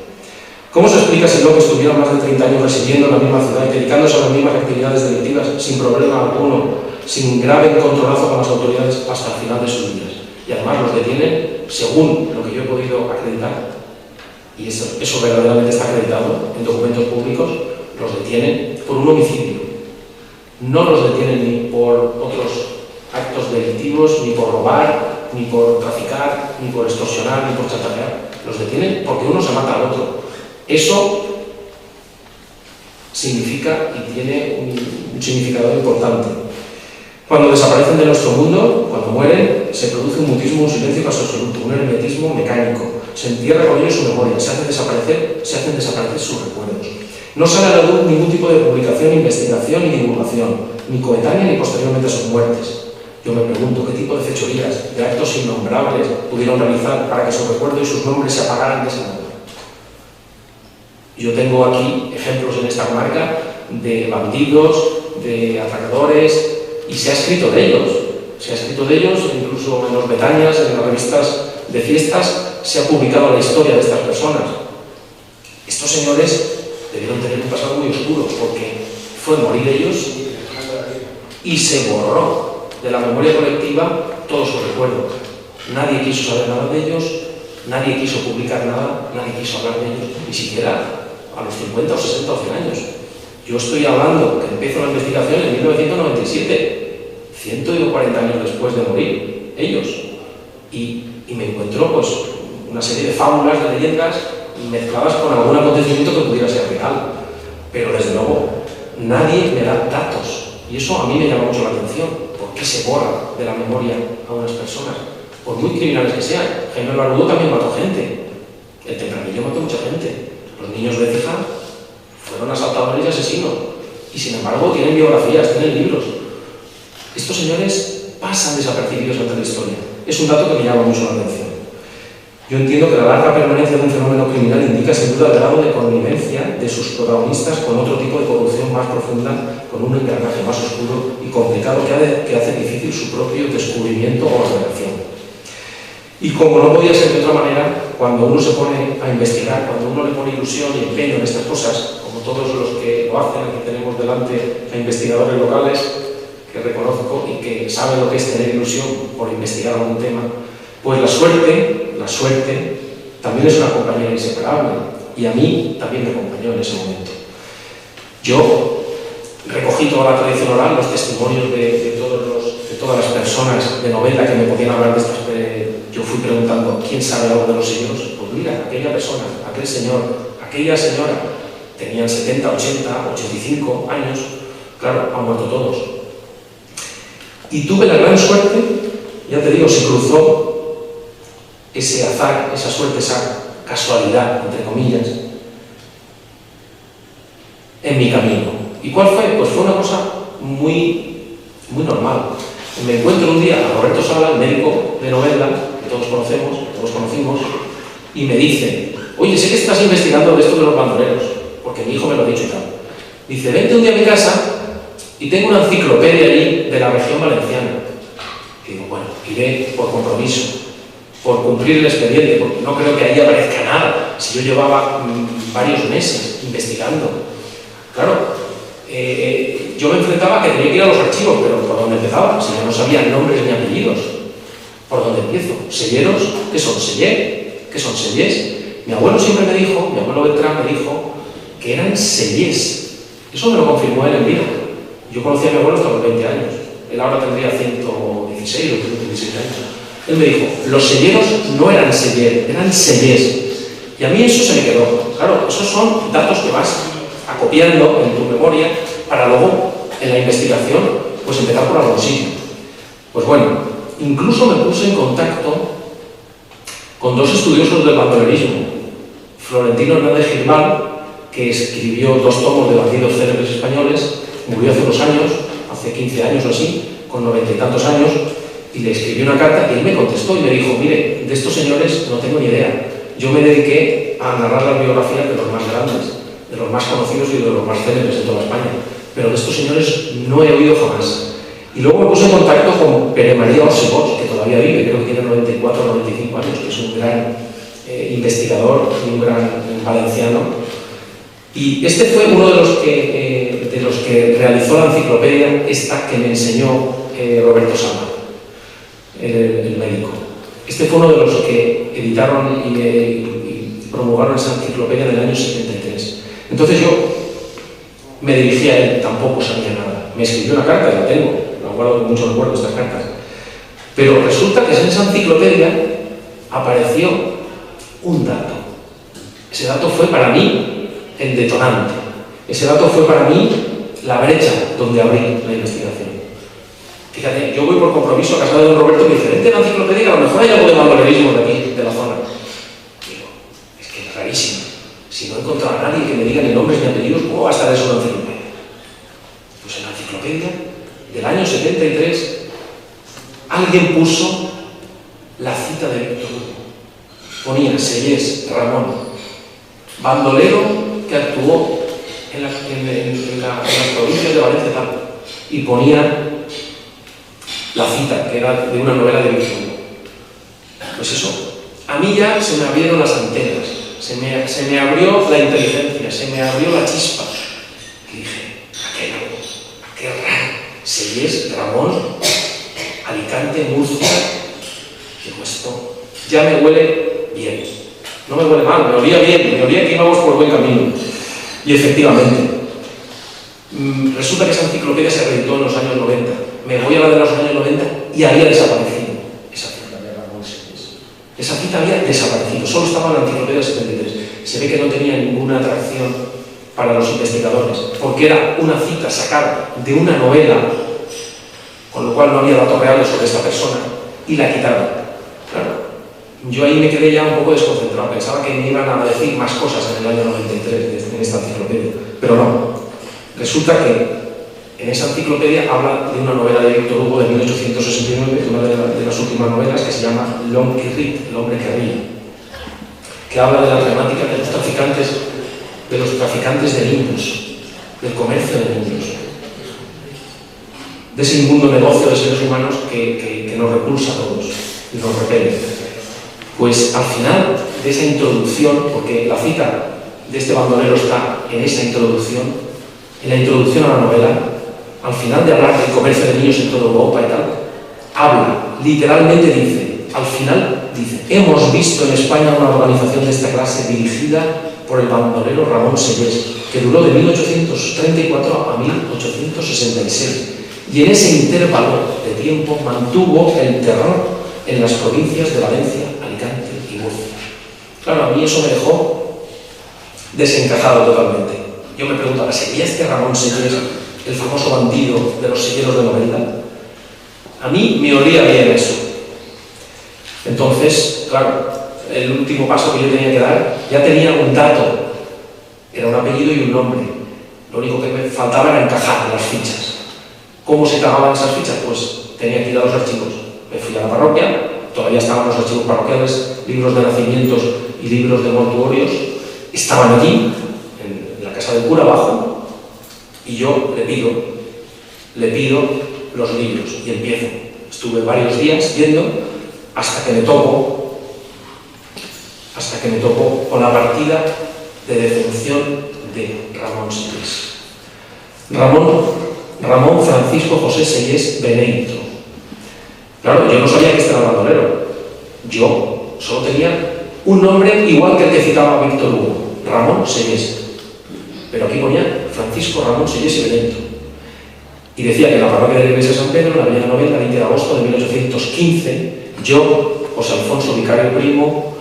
Speaker 3: ¿Cómo se explica si luego estuviera más de 30 años residiendo en la misma ciudad y dedicándose a las mismas actividades delictivas sin problema alguno, sin grave encontronazo con las autoridades hasta el final de sus días? Y además los detienen, según lo que yo he podido acreditar, y eso verdaderamente está acreditado en documentos públicos, los detienen por un homicidio. No los detienen ni por otros actos delictivos, ni por robar, ni por traficar, ni por extorsionar, ni por chantajear. Los detienen porque uno se mata al otro. Eso significa y tiene un significado importante. Cuando desaparecen de nuestro mundo, cuando mueren, se produce un mutismo, un silencio casi absoluto, un hermetismo mecánico. Se entierra con ellos su memoria, se hacen desaparecer sus recuerdos. No sale a la luz ningún tipo de publicación, investigación ni divulgación, ni coetánea ni posteriormente a sus muertes. Yo me pregunto qué tipo de fechorías, de actos innombrables pudieron realizar para que su recuerdo y sus nombres se apagaran de ese modo. Yo tengo aquí ejemplos en esta comarca de bandidos, de atracadores, y se ha escrito de ellos. Se ha escrito de ellos, incluso en los Betanias, en las revistas de fiestas, se ha publicado la historia de estas personas. Estos señores debieron tener un pasado muy oscuro, porque fue morir ellos y se borró de la memoria colectiva todo su recuerdo. Nadie quiso saber nada de ellos, nadie quiso publicar nada, nadie quiso hablar de ellos, ni siquiera a los 50 o 60 o 100 años. Yo estoy hablando que empezó la investigación en 1997, 140 años después de morir ellos, y me encuentro pues una serie de fábulas, de leyendas mezcladas con algún acontecimiento que pudiera ser real, pero desde luego nadie me da datos, y eso a mí me llama mucho la atención. ¿Por qué se borra de la memoria a unas personas? Por muy criminales que sean. Jaime Barbudo también mató gente, el Tempranillo mató mucha gente, los niños de Écija fueron asaltadores y asesinos, y sin embargo tienen biografías, tienen libros. Estos señores pasan desapercibidos ante la historia. Es un dato que me llama mucho la atención. Yo entiendo que la larga permanencia de un fenómeno criminal indica sin duda el grado de connivencia de sus protagonistas con otro tipo de corrupción más profunda, con un engranaje más oscuro y complicado que hace difícil su propio descubrimiento o revelación. Y como no podía ser de otra manera, cuando uno se pone a investigar, cuando uno le pone ilusión y empeño en estas cosas, como todos los que lo hacen, aquí tenemos delante a investigadores locales que reconozco y que saben lo que es tener ilusión por investigar algún tema, pues la suerte también es una compañera inseparable, y a mí también me acompañó en ese momento. Yo recogí toda la tradición oral, los testimonios de todas las personas de novela que me podían hablar de estas. Yo fui preguntando, ¿quién sabe algo de los señores? Pues mira, aquella persona, aquel señor, aquella señora, tenían 70, 80, 85 años, claro, han muerto todos. Y tuve la gran suerte, ya te digo, se cruzó ese azar, esa suerte, esa casualidad, entre comillas, en mi camino. ¿Y cuál fue? Pues fue una cosa muy normal. Me encuentro un día a Roberto Sala, el médico de Novelda, que todos conocimos, y me dice, oye, sé que estás investigando de esto de los bandoleros, porque mi hijo me lo ha dicho y tal. Dice, vente un día a mi casa y tengo una enciclopedia allí de la región valenciana. Y digo, bueno, iré por compromiso, por cumplir el expediente, porque no creo que ahí aparezca nada, si yo llevaba varios meses investigando. Claro, yo me enfrentaba a que tenía que ir a los archivos, pero ¿por dónde empezaba? Si yo no sabía nombres ni apellidos. ¿Por dónde empiezo? ¿Selleros? ¿Qué son sellés? ¿Qué son sellés? Mi abuelo siempre me dijo, mi abuelo Beltrán me dijo, que eran sellés. Eso me lo confirmó él en vida. Yo conocí a mi abuelo hasta los 20 años. Él ahora tendría 116 o 116 años. Él me dijo, los selleros no eran sellés, eran sellés. Y a mí eso se me quedó. Claro, esos son datos que vas acopiando en tu memoria para luego, en la investigación, pues empezar por algún sitio. Pues bueno, incluso me puse en contacto con dos estudiosos del bandolerismo, Florentino Hernández Girbal, que escribió 2 tomos de bandidos célebres españoles, murió hace unos años, hace 15 años o así, con 90 y tantos años, y le escribí una carta y él me contestó y me dijo: mire, de estos señores no tengo ni idea. Yo me dediqué a narrar las biografías de los más grandes, de los más conocidos y de los más célebres de toda España, pero de estos señores no he oído jamás. Y luego me puse en contacto con Pere María Orsibos, que todavía vive, creo que tiene 94 o 95 años, que es un gran investigador y un gran valenciano. Y este fue uno de los que realizó la enciclopedia esta que me enseñó Roberto Sama, el médico. Este fue uno de los que editaron y promulgaron esa enciclopedia en el año 73. Entonces yo me dirigí a él, tampoco sabía nada. Me escribió una carta, la tengo, la guardo con mucho recuerdo, estas cartas. Pero resulta que en esa enciclopedia apareció un dato. Ese dato fue para mí el detonante. Ese dato fue para mí la brecha donde abrí la investigación. Fíjate, yo voy por compromiso a casa de don Roberto y me dice: vente a la enciclopedia, a lo mejor hay algo de bandolerismo de aquí, de la zona. Digo, es que es rarísimo. Si no he encontrado a nadie que me diga ni nombres ni apellidos, ¿cómo va a estar eso en la enciclopedia? Pues en la enciclopedia del año 73 alguien puso la cita de Víctor Hugo. Ponía Sellés Ramón, bandolero que actuó en las provincias de Valencia tal, y ponía la cita, que era de una novela de Víctor Hugo. Pues eso, a mí ya se me abrieron las antenas, se me abrió la inteligencia, se me abrió la chispa. Y dije: aquí hay algo, qué raro. Sellés Ramón, Alicante, Murcia. Digo, esto ya me huele bien. No me huele mal, me olía bien, me olía que íbamos por buen camino. Y efectivamente, resulta que esa enciclopedia se reeditó en los años 90. Me voy a la de los años 90 y había desaparecido esa cita de Ramón Sellés. Esa cita había desaparecido, solo estaba en la enciclopedia 73. Se ve que no tenía ninguna atracción para los investigadores, porque era una cita sacada de una novela, con lo cual no había datos reales sobre esta persona, y la quitaron. Claro. Yo ahí me quedé ya un poco desconcentrado, pensaba que me iban a decir más cosas en el año 93 en esta enciclopedia, pero no. Resulta que en esa enciclopedia habla de una novela de Víctor Hugo de 1869, una de las últimas novelas, que se llama L'homme qui rit, el hombre que ríe, que habla de la temática de los traficantes de niños, del comercio de niños, de ese inmundo negocio de seres humanos que nos repulsa a todos y nos repele. Pues al final de esa introducción, porque la cita de este bandolero está en esa introducción, en la introducción a la novela, al final de hablar del comercio de niños en toda Europa y tal, habla, literalmente dice, al final dice: hemos visto en España una organización de esta clase dirigida por el bandolero Ramón Sellés, que duró de 1834 a 1866, y en ese intervalo de tiempo mantuvo el terror en las provincias de Valencia, Alicante y Murcia. Claro, a mí eso me dejó desencajado totalmente. Yo me preguntaba: ¿sería este Ramón Sellés el famoso bandido de los silleros de Novelda? A mí me olía bien eso. Entonces, claro, el último paso que yo tenía que dar, ya tenía un dato, era un apellido y un nombre. Lo único que me faltaba era encajar las fichas. ¿Cómo se encajaban esas fichas? Pues tenía que ir a los archivos. Me fui a la parroquia, todavía estaban los archivos parroquiales, libros de nacimientos y libros de mortuorios, estaban allí, en la casa del cura abajo, y yo le pido los libros y empiezo. Estuve varios días yendo hasta que me topo con la partida de defunción de Ramón Sellés. Ramón Francisco José Sellés Beneito. Claro, yo no sabía que este era el bandolero. Yo solo tenía un nombre igual que el que citaba Víctor Hugo, Ramón Sellés. Pero aquí ponía Francisco Ramón Sellés y Beneito. Y decía que en la parroquia de la iglesia de San Pedro, en la avenida Novelda, 20 de agosto de 1815, yo, José Alfonso Vicario Primo,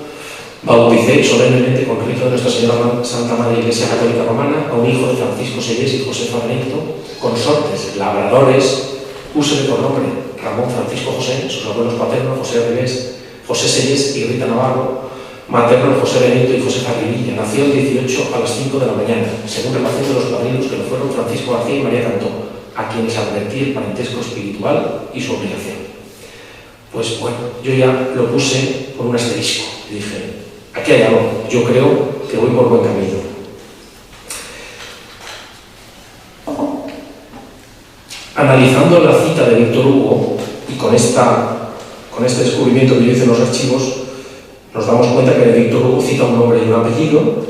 Speaker 3: bauticé solemnemente con rito de Nuestra Señora Santa Madre Iglesia Católica Romana a un hijo de Francisco Sellés y Josefa Beneito, consortes, labradores puse por nombre Ramón Francisco José, sus abuelos paternos José Ribés, José Sellés y Rita Navarro, maternos José Benito y José Farribilla. Nació el 18 a las 5 de la mañana, según relación de los padrinos que lo fueron Francisco García y María Cantó, a quienes advertí el parentesco espiritual y su obligación. Pues bueno, yo ya lo puse con un asterisco y dije, aquí hay algo, yo creo que voy por buen camino. Analizando la cita de Víctor Hugo y con este descubrimiento que yo hice en los archivos, nos damos cuenta que Víctor Hugo cita un nombre y un apellido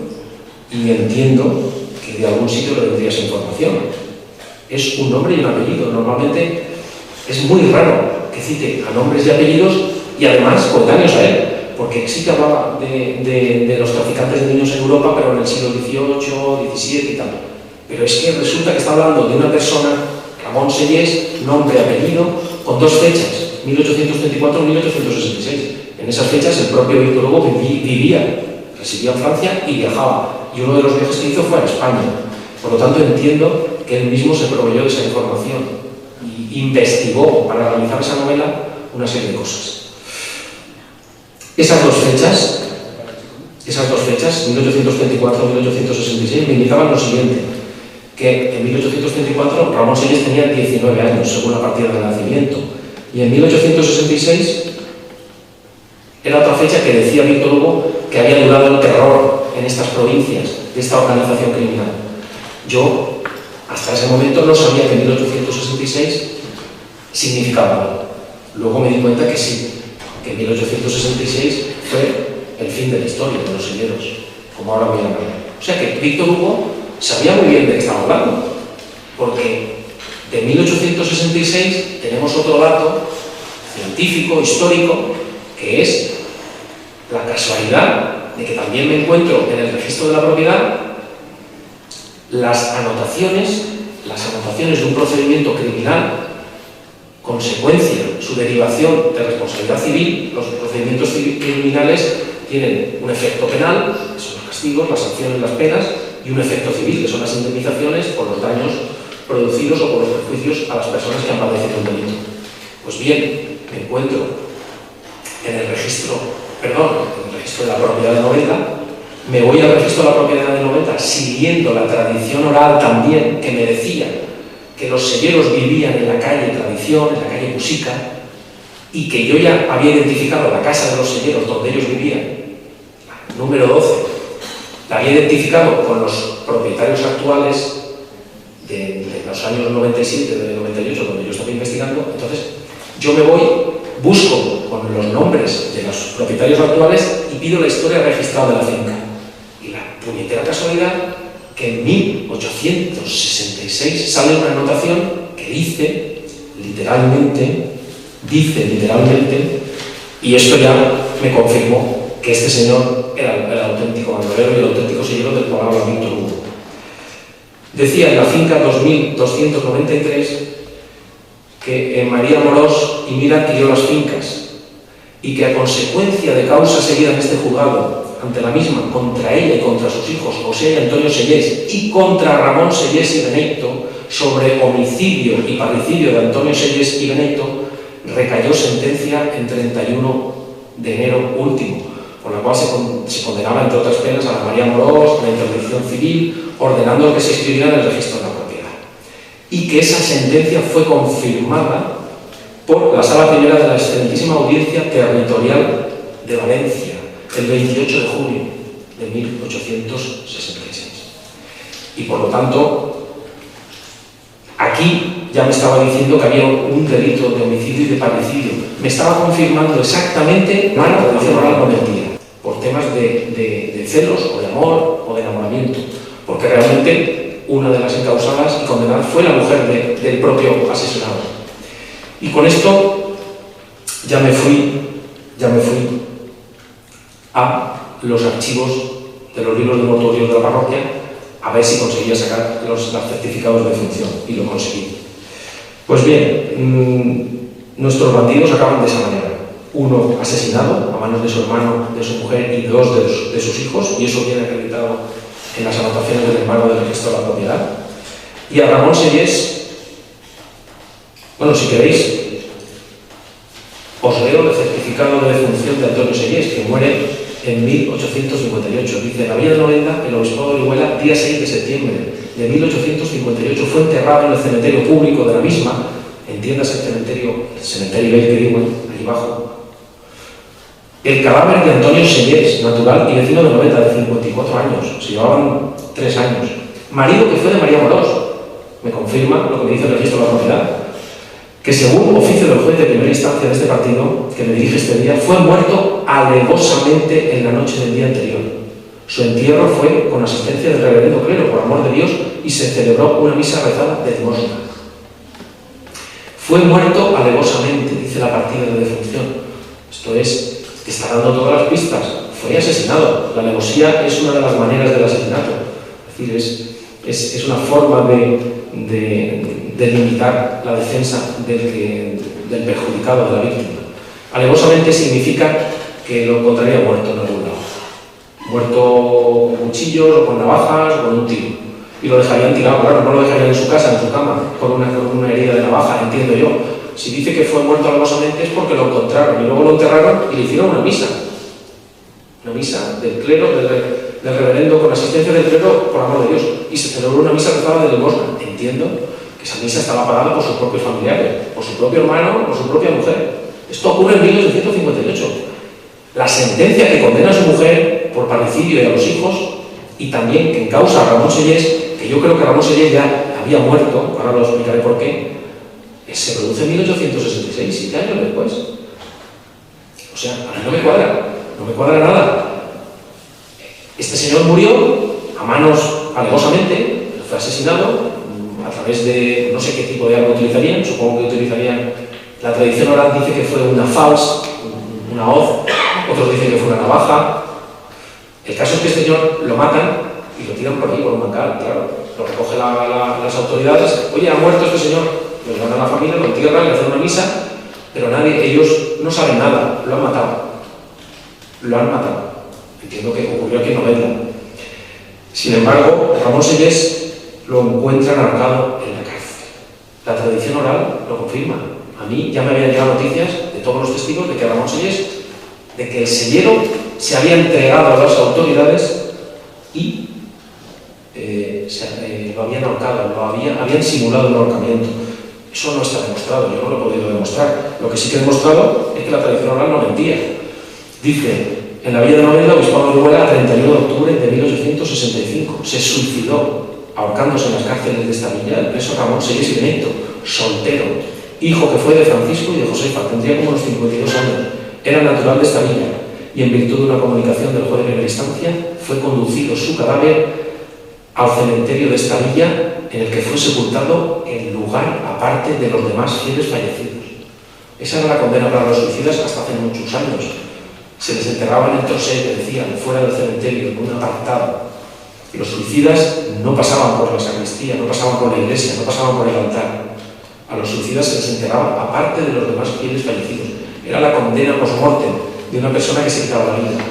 Speaker 3: y entiendo que de algún sitio le vendría esa información. Es un nombre y un apellido. Normalmente es muy raro que cite a nombres y apellidos y además coetáneos a él, porque sí que hablaba de los traficantes de niños en Europa, pero en el siglo XVIII, XVII y tal. Pero es que resulta que está hablando de una persona, Ramón Sellés, nombre y apellido, con dos fechas, 1834 y 1866. En esas fechas el propio Víctor Hugo vivía, residía en Francia y viajaba. Y uno de los viajes que hizo fue a España. Por lo tanto, entiendo que él mismo se proveyó de esa información y investigó para realizar esa novela una serie de cosas. Esas dos fechas, 1834 y 1866, me indicaban lo siguiente, que en 1834 Ramón Sellés tenía 19 años, según la partida de nacimiento, y en 1866 era otra fecha que decía Víctor Hugo que había durado el terror en estas provincias de esta organización criminal. Yo, hasta ese momento, no sabía que 1866 significaba algo. Luego me di cuenta que sí, que 1866 fue el fin de la historia de los selleros, como ahora voy a hablar. O sea que Víctor Hugo sabía muy bien de qué estaba hablando, porque de 1866 tenemos otro dato científico, histórico, que es la casualidad de que también me encuentro en el registro de la propiedad las anotaciones de un procedimiento criminal, consecuencia, su derivación de responsabilidad civil. Los procedimientos criminales tienen un efecto penal, que son los castigos, las sanciones, las penas, y un efecto civil, que son las indemnizaciones por los daños producidos o por los perjuicios a las personas que han padecido un delito. Pues bien, me encuentro en el registro de la propiedad de Novelda. Me voy al registro de la propiedad de Novelda siguiendo la tradición oral también, que me decía que los selleros vivían en la calle Tradición, en la calle Musica, y que yo ya había identificado la casa de los selleros donde ellos vivían, número 12, la había identificado con los propietarios actuales de los años 97, de 98, donde yo estaba investigando. Entonces, yo me voy, busco con los nombres de los propietarios actuales y pido la historia registrada de la finca. Y la puñetera casualidad que en 1866 sale una anotación que dice literalmente, y esto ya me confirmó que este señor era el auténtico bandolero y el auténtico sellero del cual habla Víctor Hugo. Decía en la finca 2293 que María Morós y Mira adquirió las fincas y que a consecuencia de causa seguida en este juzgado ante la misma, contra ella y contra sus hijos José y Antonio Sellés y contra Ramón Sellés y Benito, sobre homicidio y parricidio de Antonio Sellés y Benito, recayó sentencia en 31 de enero último, por la cual se condenaba, entre otras penas, a la María Morós, a la interdicción civil, ordenando que se inscribiera en el registro de la propiedad. Y que esa sentencia fue confirmada por la Sala Primera de la Excelentísima Audiencia Territorial de Valencia, el 28 de junio de 1866. Y por lo tanto, aquí ya me estaba diciendo que había un delito de homicidio y de parricidio. Me estaba confirmando exactamente la tradición oral no mentira, por temas de celos o de amor o de enamoramiento, porque realmente una de las encausadas y condenadas fue la mujer del propio asesinado. Y con esto ya me fui a los archivos de los libros de mortuorios de la parroquia a ver si conseguía sacar los certificados de defunción, y lo conseguí. Pues bien, nuestros bandidos acaban de esa manera. Uno asesinado a manos de su hermano, de su mujer y dos de sus hijos, y eso viene acreditado en las anotaciones del embargo del registro de la propiedad. Y a Ramón Sellés Bueno, si queréis, os leo el certificado de defunción de Antonio Sellés, que muere en 1858. Dice: en la villa de Novelda, el obispado de Orihuela, día 6 de septiembre de 1858, fue enterrado en el cementerio público de la misma, entiéndase el cementerio que digo, ahí abajo, el cadáver de Antonio Sellés, natural y vecino de Novelda, de 54 años, se llevaban 3 años, marido que fue de María Morós. Me confirma lo que me dice el registro de la propiedad, que según oficio del juez de primera instancia de este partido, que me dirige este día, fue muerto alevosamente en la noche del día anterior. Su entierro fue con asistencia del reverendo clero, por amor de Dios, y se celebró una misa rezada de limosna. Fue muerto alevosamente, dice la partida de defunción. Esto es, que está dando todas las pistas. Fue asesinado. La alevosía es una de las maneras del asesinato. Es decir, es una forma de limitar la defensa del perjudicado, de la víctima. Alevosamente significa que lo encontraría muerto en algún lado. Muerto con cuchillos, o con navajas, o con un tiro. Y lo dejarían tirado, claro, no lo dejarían en su casa, en su cama, con una herida de navaja, entiendo yo. Si dice que fue muerto alevosamente es porque lo encontraron, y luego lo enterraron y le hicieron una misa. Una misa del clero, del reverendo, con asistencia del clero, por amor de Dios. Y se celebró una misa rezada de limosna. Entiendo que esa misa estaba pagada por sus propios familiares, por su propio hermano, por su propia mujer. Esto ocurre en 1858. La sentencia que condena a su mujer por parricidio y a los hijos, y también que encausa a Ramón Sellés, que yo creo que Ramón Sellés ya había muerto, ahora lo explicaré por qué, se produce en 1866, 7 años después. O sea, a mí no me cuadra nada. Este señor murió a manos alevosamente, fue asesinado a través de, no sé qué tipo de arma utilizarían, supongo que utilizarían, la tradición oral dice que fue una fals, una hoz, otros dicen que fue una navaja. El caso es que este señor lo matan y lo tiran por ahí, por un bancal, claro. Lo recogen las autoridades. Oye, ha muerto este señor. Lo llevan a la familia, lo entierran, le hacen una misa, pero ellos no saben nada. Lo han matado. Lo han matado. Entiendo que ocurrió aquí en Novelda. Sin embargo, Ramón Sellés lo encuentran ahorcado en la cárcel. La tradición oral lo confirma. A mí ya me habían llegado noticias de todos los testigos de que Ramón Sellés, de que el sellero se había entregado a las autoridades y lo habían ahorcado, habían simulado un ahorcamiento. Eso no está demostrado, yo no lo he podido demostrar. Lo que sí que he demostrado es que la tradición oral no mentía. Dice, en la villa de Novelda, obispado de Orihuela, el 31 de octubre de 1865, se suicidó ahorcándose en las cárceles de esta villa el preso Ramón Sellés y Benito, soltero, hijo que fue de Francisco y de Josefa, tendría como unos 52 años, era natural de esta villa, y en virtud de una comunicación del juez de primera instancia, fue conducido su cadáver al cementerio de esta villa, en el que fue sepultado en lugar aparte de los demás fieles fallecidos. Esa era la condena para los suicidas hasta hace muchos años. Se les enterraba en el trosé, que decían, fuera del cementerio, en un apartado. Y los suicidas no pasaban por la sacristía, no pasaban por la iglesia, no pasaban por el altar. A los suicidas se les enterraba aparte de los demás fieles fallecidos. Era la condena post-mortem de una persona que se quitaba la vida.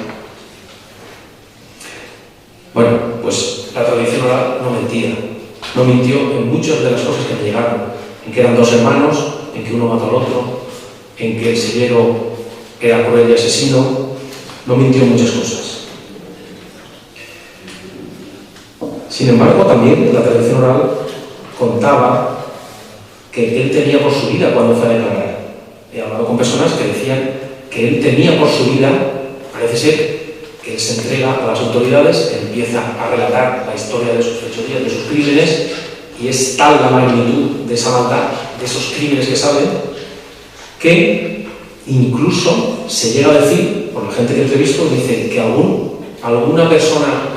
Speaker 3: Bueno, pues la tradición oral no mentía. No mintió en muchas de las cosas que me llegaron. En que eran 2 hermanos, en que uno mató al otro, en que el sellero era cruel y asesino. No mintió en muchas cosas. Sin embargo, también la tradición oral contaba que él temía por su vida cuando fue a declarar. He hablado con personas que decían que él temía por su vida. Parece ser que él se entrega a las autoridades, empieza a relatar la historia de sus fechorías, de sus crímenes, y es tal la magnitud de esa maldad, de esos crímenes que saben, que incluso se llega a decir, por la gente que he entrevisto, dice que alguna persona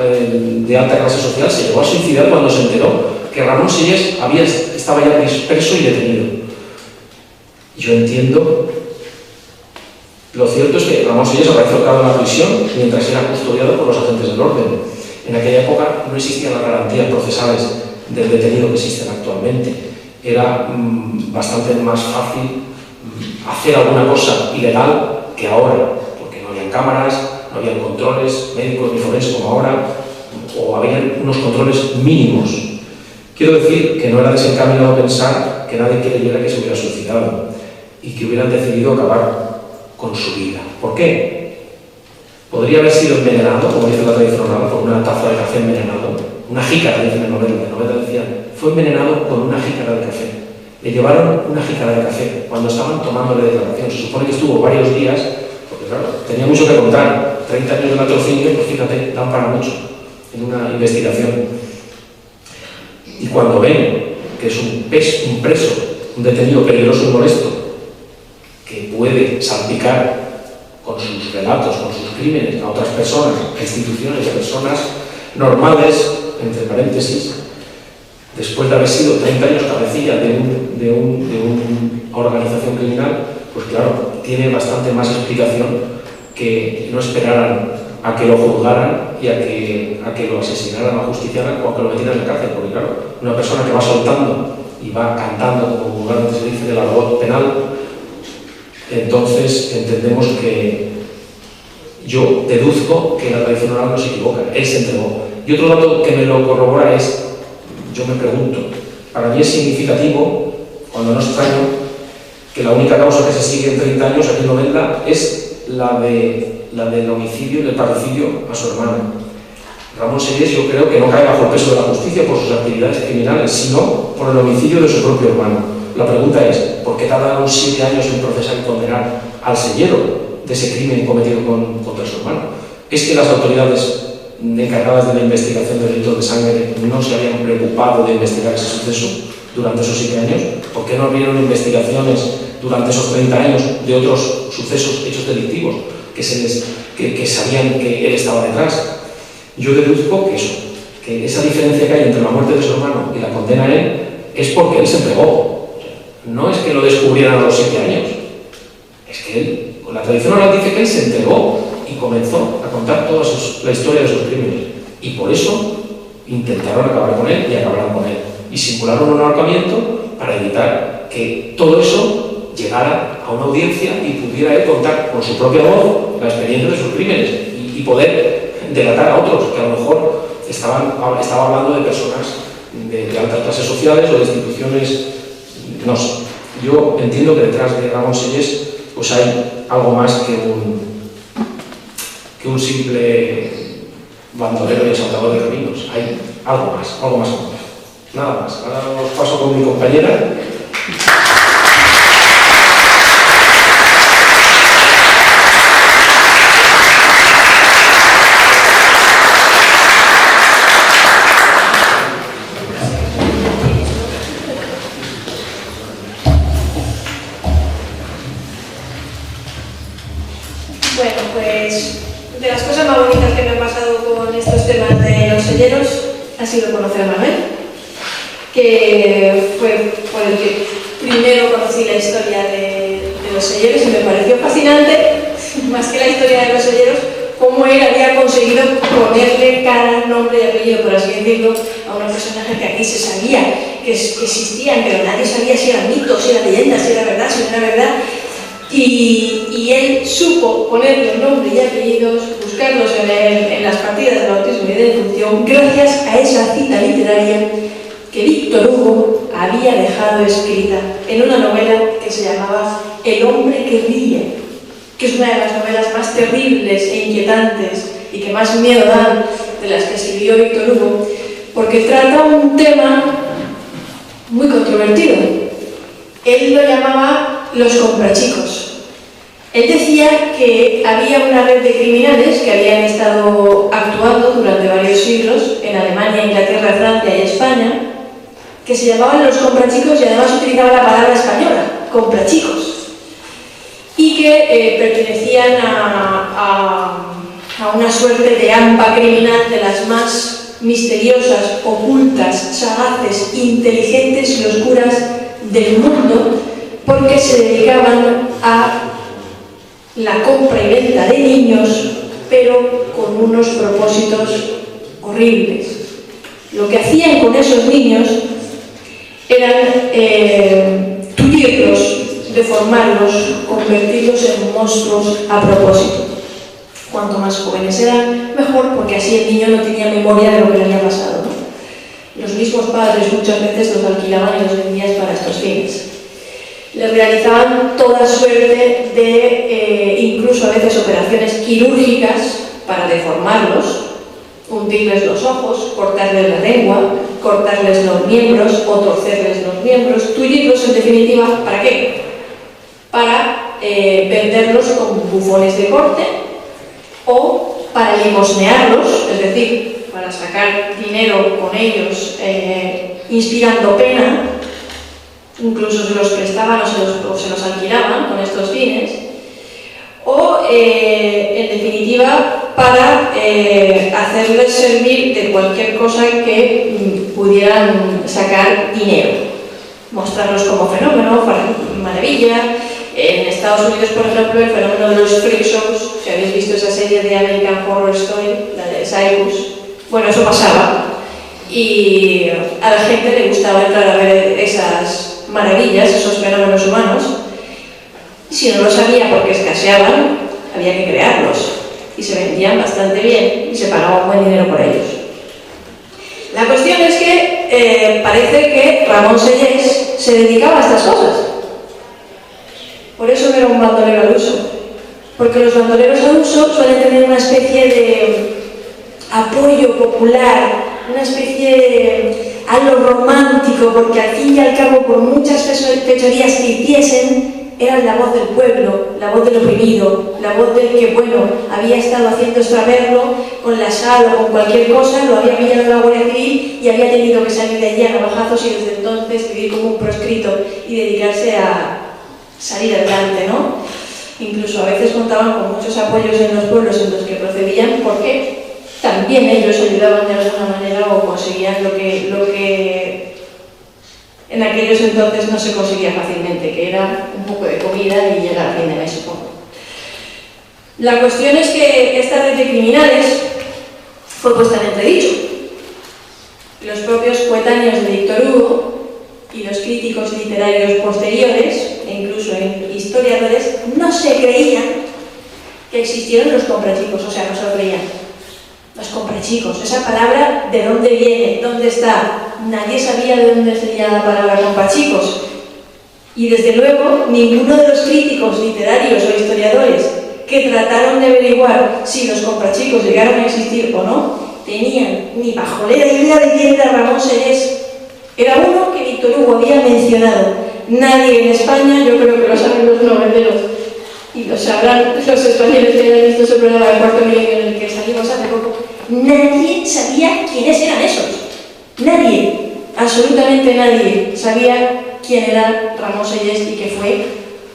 Speaker 3: de alta clase social se llegó a suicidar cuando se enteró que Ramón Sellés estaba ya disperso y detenido. Yo entiendo. Lo cierto es que Ramón Sellés apareció ahorcado en la prisión mientras era custodiado por los agentes del orden. En aquella época no existían las garantías procesales del detenido que existen actualmente. Era bastante más fácil hacer alguna cosa ilegal que ahora, porque no habían cámaras, no habían controles médicos ni forenses como ahora, o habían unos controles mínimos. Quiero decir que no era desencaminado pensar que nadie creyera que se hubiera suicidado y que hubieran decidido acabar con su vida. ¿Por qué? Podría haber sido envenenado, como dice la tradición oral, por una taza de café envenenado, una jícara, dicen en la novela decían, fue envenenado con una jícara de café. Le llevaron una jícara de café cuando estaban tomándole declaración. Se supone que estuvo varios días, porque claro, tenía mucho que contar. 30 años de latrocinio, pues fíjate, dan para mucho en una investigación. Y cuando ven que es un preso, un detenido peligroso y molesto, que puede salpicar con sus relatos, con sus crímenes a otras personas, a instituciones, a personas normales, entre paréntesis, después de haber sido 30 años cabecilla de una organización criminal, pues claro, tiene bastante más explicación que no esperaran a que lo juzgaran y a que lo asesinaran o ajusticiaran o a que lo metieran en la cárcel, porque claro, una persona que va soltando y va cantando, como vulgarmente se dice, del argot penal, entonces entendemos que yo deduzco que la tradición oral no se equivoca, él se entregó. Y otro dato que me lo corrobora es, yo me pregunto, para mí es significativo, cuando no extraño, que la única causa que se sigue en 30 años aquí en Novelda es la del homicidio y del parricidio a su hermano. Ramón Sellés yo creo que no cae bajo el peso de la justicia por sus actividades criminales, sino por el homicidio de su propio hermano. La pregunta es, ¿por qué tardaron 7 años en procesar y condenar al sellero de ese crimen cometido contra su hermano? ¿Es que las autoridades encargadas de la investigación de delitos de sangre no se habían preocupado de investigar ese suceso durante esos 7 años? ¿Por qué no abrieron investigaciones durante esos 30 años de otros sucesos, hechos delictivos, que sabían que él estaba detrás? Yo deduzco que esa diferencia que hay entre la muerte de su hermano y la condena a él es porque él se entregó. No es que lo descubrieran a los 7 años, es que él, la tradición oral dice que él se entregó y comenzó a contar toda la historia de sus crímenes. Y por eso intentaron acabar con él y acabaron con él. Y simularon un ahorcamiento para evitar que todo eso llegara a una audiencia y pudiera él contar con su propia voz la experiencia de sus crímenes y poder delatar a otros que a lo mejor estaba hablando de personas de altas clases sociales o de instituciones, no sé. Yo entiendo que detrás de Ramón Sellés pues hay algo más que un simple bandolero y asaltador de caminos. Hay algo más complejo. Nada más. Ahora os paso con mi compañera.
Speaker 1: Bueno, pues de las cosas más bonitas que me han pasado con estos temas de los selleros ha sido conocer a Manuel, que fue por el que primero conocí la historia de los selleros y me pareció fascinante, más que la historia de los selleros, cómo él había conseguido ponerle cara, nombre y apellido, por así decirlo, a unos personajes que aquí se sabía que existían, pero nadie sabía si eran mitos, si eran leyendas, si era verdad, si no era verdad. Y él supo ponerle nombre y apellidos, buscarlos en las partidas de bautismo y de defunción, gracias a esa cita literaria que Víctor Hugo había dejado escrita en una novela que se llamaba El hombre que ríe, que es una de las novelas más terribles e inquietantes y que más miedo dan de las que escribió Víctor Hugo, porque trata un tema muy controvertido. Él lo llamaba los comprachicos. Él decía que había una red de criminales que habían estado actuando durante varios siglos en Alemania, Inglaterra, Francia y España, que se llamaban los comprachicos y además utilizaban la palabra española, comprachicos, y que pertenecían a una suerte de AMPA criminal de las más misteriosas, ocultas, sagaces, inteligentes y oscuras del mundo, porque se dedicaban a la compra y venta de niños, pero con unos propósitos horribles. Lo que hacían con esos niños eran tutirlos, deformarlos, convertirlos en monstruos a propósito. Cuanto más jóvenes eran, mejor, porque así el niño no tenía memoria de lo que le había pasado, ¿no? Los mismos padres muchas veces los alquilaban y los vendían para estos fines. Les realizaban toda suerte de, incluso a veces, operaciones quirúrgicas para deformarlos, hundirles los ojos, cortarles la lengua, cortarles los miembros o torcerles los miembros, tullirlos en definitiva, ¿para qué? Para venderlos como bufones de corte o para limosnearlos, es decir, para sacar dinero con ellos, inspirando pena, incluso se los prestaban o se los alquilaban con estos fines, o en definitiva para hacerles servir de cualquier cosa que pudieran sacar dinero, mostrarlos como fenómeno, maravilla. En Estados Unidos, por ejemplo, el fenómeno de los freak shows, si habéis visto esa serie de American Horror Story, la de Cyrus, bueno, eso pasaba y a la gente le gustaba entrar a ver esas maravillas, esos fenómenos humanos. Si no lo sabía porque escaseaban, había que crearlos y se vendían bastante bien y se pagaba un buen dinero por ellos. La cuestión es que parece que Ramón Sellés se dedicaba a estas cosas. Por eso era un bandolero al uso, porque los bandoleros al uso suelen tener una especie de apoyo popular, una especie de algo romántico, porque al fin y al cabo, por muchas fechorías que hiciesen, eran la voz del pueblo, la voz del oprimido, la voz del que, bueno, había estado haciendo extraverlo con la sal o con cualquier cosa, lo había pillado la Guardia Civil y había tenido que salir de allí a navajazos y desde entonces vivir como un proscrito y dedicarse a salir adelante, ¿no? Incluso a veces contaban con muchos apoyos en los pueblos en los que procedían, porque también ellos ayudaban de alguna manera o conseguían lo que en aquellos entonces no se conseguía fácilmente, que era un poco de comida y llegar a fin de mes, supongo. La cuestión es que esta red de criminales fue puesta en entredicho. Los propios coetáneos de Víctor Hugo y los críticos literarios posteriores, e incluso historiadores, no se creían que existieron los comprachicos, o sea, no se lo creían. Los comprachicos, esa palabra, ¿de dónde viene? ¿Dónde está? Nadie sabía de dónde venía la palabra comprachicos. Y desde luego, ninguno de los críticos literarios o historiadores que trataron de averiguar si los comprachicos llegaron a existir o no, tenían ni pajolera idea de quién era Ramón Sellés. Era uno que Víctor Hugo había mencionado. Nadie en España, yo creo que lo saben los noventeros, y lo sabrán los españoles que hayan visto ese programa del Cuarto Milenio en el que salimos hace poco, nadie sabía quiénes eran esos. Nadie, absolutamente nadie, sabía quién era Ramón Sellés y que fue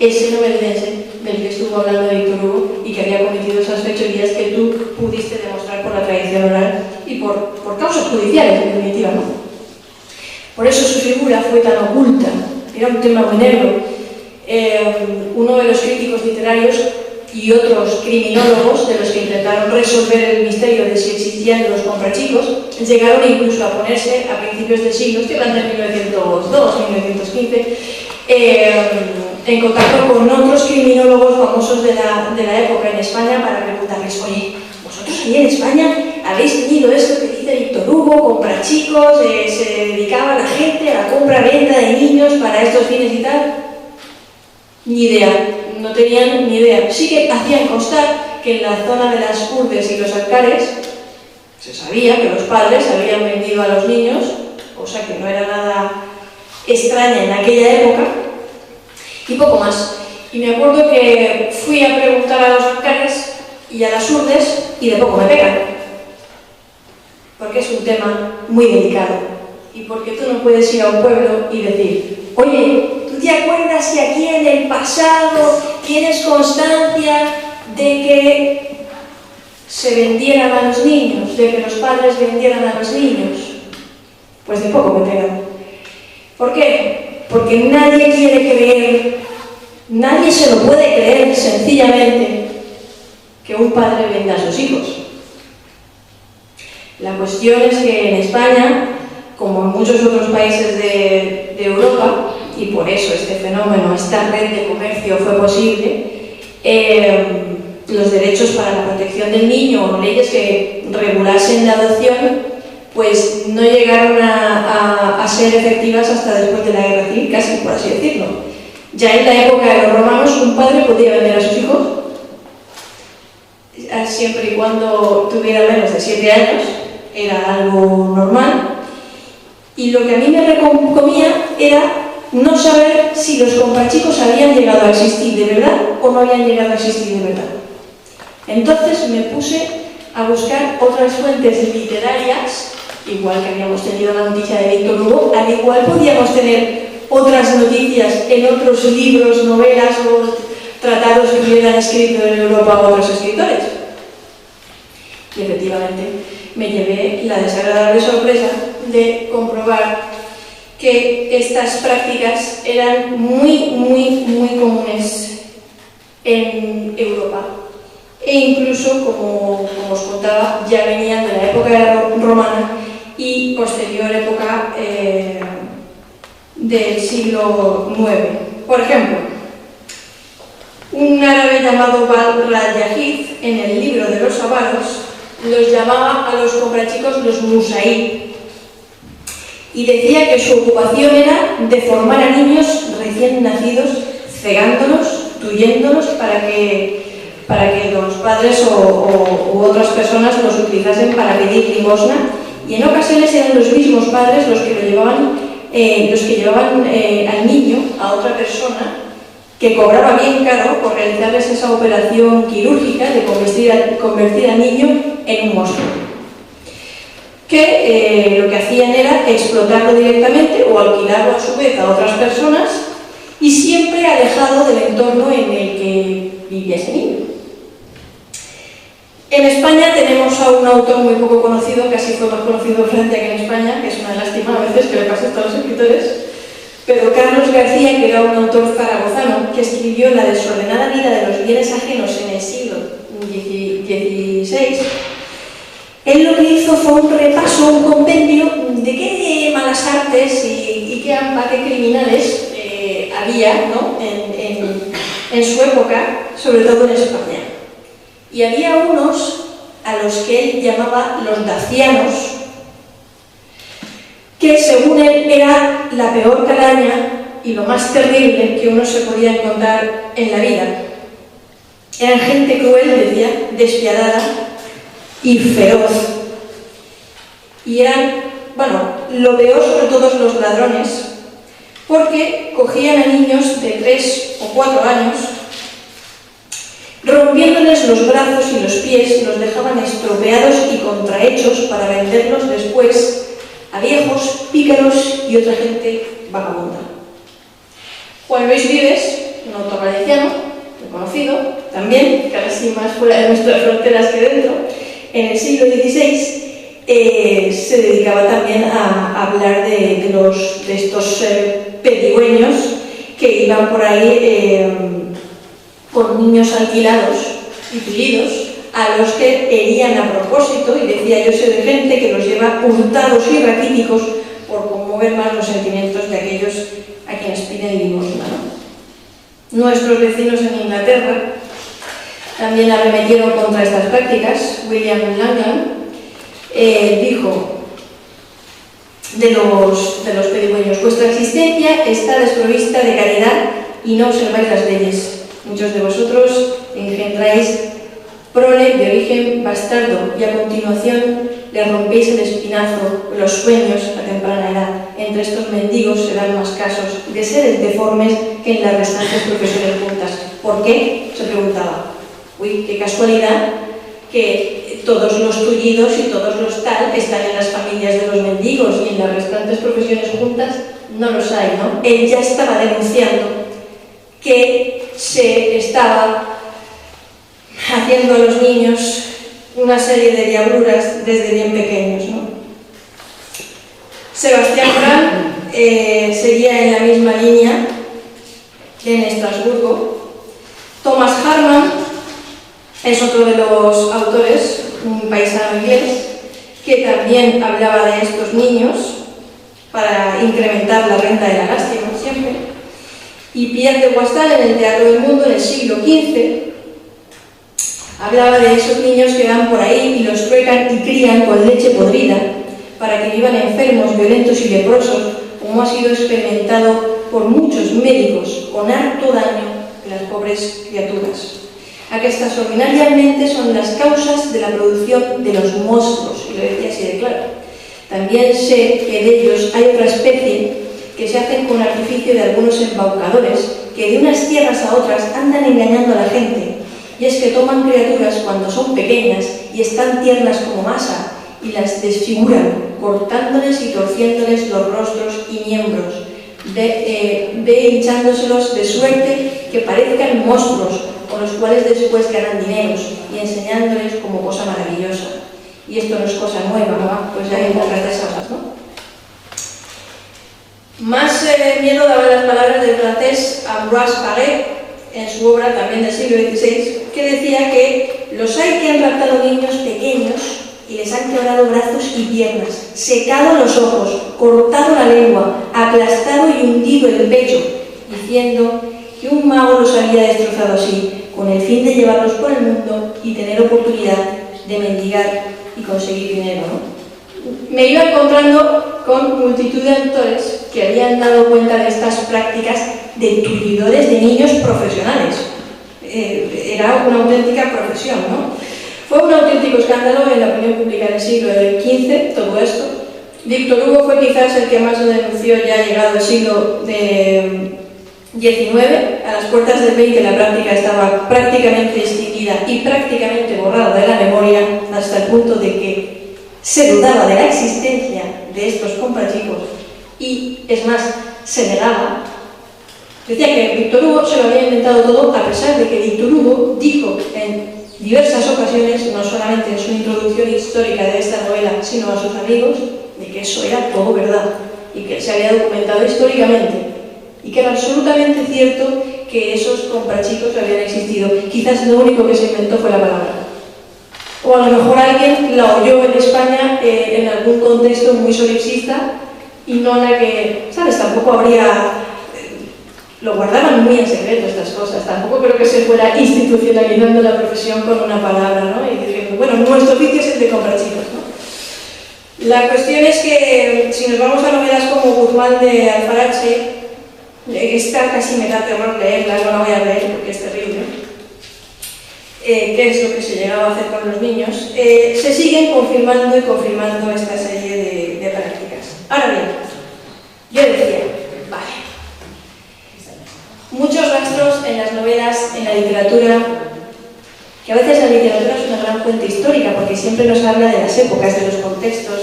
Speaker 1: ese noveldense del que estuvo hablando Víctor Hugo y que había cometido esas fechorías que tú pudiste demostrar por la tradición oral y por causas judiciales, en definitiva, ¿no? Por eso su figura fue tan oculta, era un tema muy negro. Uno de los críticos literarios y otros criminólogos de los que intentaron resolver el misterio de si existían los comprachicos llegaron incluso a ponerse a principios del siglo, estoy hablando de 1902, 1915, en contacto con otros criminólogos famosos de la época en España para preguntarles: oye, ¿vosotros allí en España habéis tenido esto que dice Víctor Hugo, comprachicos, se dedicaba la gente a la compra-venta de niños para estos fines y tal? Ni idea, no tenían ni idea. Sí que hacían constar que en la zona de las urbes y los alcares se sabía que los padres habían vendido a los niños, cosa que no era nada extraña en aquella época, y poco más. Y me acuerdo que fui a preguntar a los alcares y a las urbes y de poco me pegan, porque es un tema muy delicado y porque tú no puedes ir a un pueblo y decir: oye, ¿tú te acuerdas que aquí en el pasado tienes constancia de que se vendieran a los niños, de que los padres vendieran a los niños? Pues de poco me pegan. ¿Por qué? Porque nadie quiere creer, nadie se lo puede creer sencillamente que un padre venda a sus hijos. La cuestión es que en España, como en muchos otros países de Europa, y por eso este fenómeno, esta red de comercio fue posible, los derechos para la protección del niño o leyes que regulasen la adopción, pues no llegaron a ser efectivas hasta después de la guerra civil, casi por así decirlo. Ya en la época de los romanos un padre podía vender a sus hijos siempre y cuando tuviera menos de 7 años, era algo normal, y lo que a mí me recomía era no saber si los comprachicos habían llegado a existir de verdad o no habían llegado a existir de verdad. Entonces me puse a buscar otras fuentes literarias, igual que habíamos tenido la noticia de Víctor Hugo, al igual podíamos tener otras noticias en otros libros, novelas o tratados que hubieran escrito en Europa otros escritores. Y efectivamente me llevé la desagradable sorpresa de comprobar que estas prácticas eran muy comunes en Europa. E incluso, como os contaba, ya venían de la época romana y posterior época del siglo IX. Por ejemplo, un árabe llamado Bal-Rayahid, en el libro de los avaros, los llamaba a los comprachicos los musaí, y decía que su ocupación era deformar a niños recién nacidos, cegándolos, tuyéndolos para que los padres u otras personas los utilizasen para pedir limosna, y en ocasiones eran los mismos padres los que llevaban al niño a otra persona que cobraba bien caro por realizarles esa operación quirúrgica de convertir al niño en un monstruo, que lo que hacían era explotarlo directamente o alquilarlo a su vez a otras personas, y siempre alejado del entorno en el que vivía ese niño. En España tenemos a un autor muy poco conocido, casi fue más conocido en Francia que en España, que es una lástima a veces que le pase a todos los escritores, pero Carlos García, que era un autor zaragozano, que escribió La desordenada vida de los bienes ajenos en el siglo XVI, él lo que hizo fue un repaso, un compendio de qué malas artes y qué criminales había, ¿no?, en su época, sobre todo en España. Y había unos a los que él llamaba los dacianos, que según él era la peor calaña y lo más terrible que uno se podía encontrar en la vida. Eran gente cruel, decía, despiadada y feroz. Y eran, lo peor sobre todos los ladrones, porque cogían a niños de 3 o 4 años, rompiéndoles los brazos y los pies, los dejaban estropeados y contrahechos para venderlos después a viejos, pícaros y otra gente vagabunda. Juan Luis Vives, un autor galiciano, reconocido, también, casi más fuera de nuestras fronteras que dentro, en el siglo XVI, se dedicaba también a hablar de estos pedigüeños que iban por ahí por niños alquilados y tullidos, a los que herían a propósito, y decía: yo sé de gente que los lleva hurtados y raquíticos por conmover más los sentimientos de aquellos a quienes piden limosna, ¿no? Nuestros vecinos en Inglaterra también arremetieron contra estas prácticas. William Langland dijo de los pedigüeños: vuestra existencia está desprovista de caridad y no observáis las leyes. Muchos de vosotros engendráis prole de origen bastardo y a continuación le rompéis el espinazo, los sueños a temprana edad. Entre estos mendigos se dan más casos de seres deformes que en las restantes profesiones juntas. ¿Por qué?, se preguntaba. Uy, qué casualidad que todos los tullidos y todos los tal están en las familias de los mendigos y en las restantes profesiones juntas no los hay, ¿no? Él ya estaba denunciando que se estaba haciendo a los niños una serie de diabluras desde bien pequeños, ¿no? Sebastián Brand seguía en la misma línea en Estrasburgo. Thomas Harman es otro de los autores, un paisano inglés, que también hablaba de estos niños para incrementar la renta de la lástima siempre. Y Pierre de Guastal, en el Teatro del Mundo, en el siglo XV, hablaba de esos niños que van por ahí y los truecan y crían con leche podrida para que vivan enfermos, violentos y leprosos, como ha sido experimentado por muchos médicos con harto daño en las pobres criaturas. Aquestas ordinariamente son las causas de la producción de los monstruos, y lo decía así de claro. También sé que de ellos hay otra especie que se hacen con artificio de algunos embaucadores que de unas tierras a otras andan engañando a la gente, y es que toman criaturas cuando son pequeñas y están tiernas como masa y las desfiguran, cortándoles y torciéndoles los rostros y miembros, hinchándoselos de suerte que parezcan monstruos, con los cuales después ganan dineros y enseñándoles como cosa maravillosa. Y esto no es cosa nueva, ¿no? Pues ya hay muchas de esas cosas, ¿no? Más miedo daban las palabras del francés Ambroise Paré en su obra también del siglo XVI, que decía que los hay que han raptado niños pequeños y les han quebrado brazos y piernas, secado los ojos, cortado la lengua, aplastado y hundido el pecho, diciendo que un mago los había destrozado así, con el fin de llevarlos por el mundo y tener oportunidad de mendigar y conseguir dinero, ¿no? Me iba encontrando con multitud de autores que habían dado cuenta de estas prácticas de turidores de niños profesionales. Era una auténtica profesión, ¿no? Fue un auténtico escándalo en la opinión pública del siglo XV, todo esto. Víctor Hugo fue quizás el que más lo denunció ya llegado el siglo XIX. A las puertas del XX la práctica estaba prácticamente extinguida y prácticamente borrada de la memoria, hasta el punto de que se dudaba de la existencia de estos comprachicos y, es más, se negaba. Decía que Víctor Hugo se lo había inventado todo, a pesar de que Víctor Hugo dijo en diversas ocasiones, no solamente en su introducción histórica de esta novela, sino a sus amigos, de que eso era todo verdad y que se había documentado históricamente y que era absolutamente cierto que esos comprachicos habían existido. Quizás lo único que se inventó fue la palabra. O a lo mejor alguien la oyó en España en algún contexto muy solipsista y no la que, ¿sabes? Tampoco habría... lo guardaban muy en secreto estas cosas. Tampoco creo que se fuera institucionalizando la profesión con una palabra, ¿no? Y diciendo, bueno, nuestro oficio es el de comprachicos, ¿no? La cuestión es que si nos vamos a novelas como Guzmán de Alfarache, esta casi me da terror leerla, no la voy a leer porque es terrible. ¿Qué es lo que se llegaba a hacer con los niños? Se siguen confirmando y confirmando esta serie de prácticas. Ahora bien, yo decía, vale, muchos rastros en las novelas, en la literatura, que a veces la literatura es una gran fuente histórica porque siempre nos habla de las épocas, de los contextos.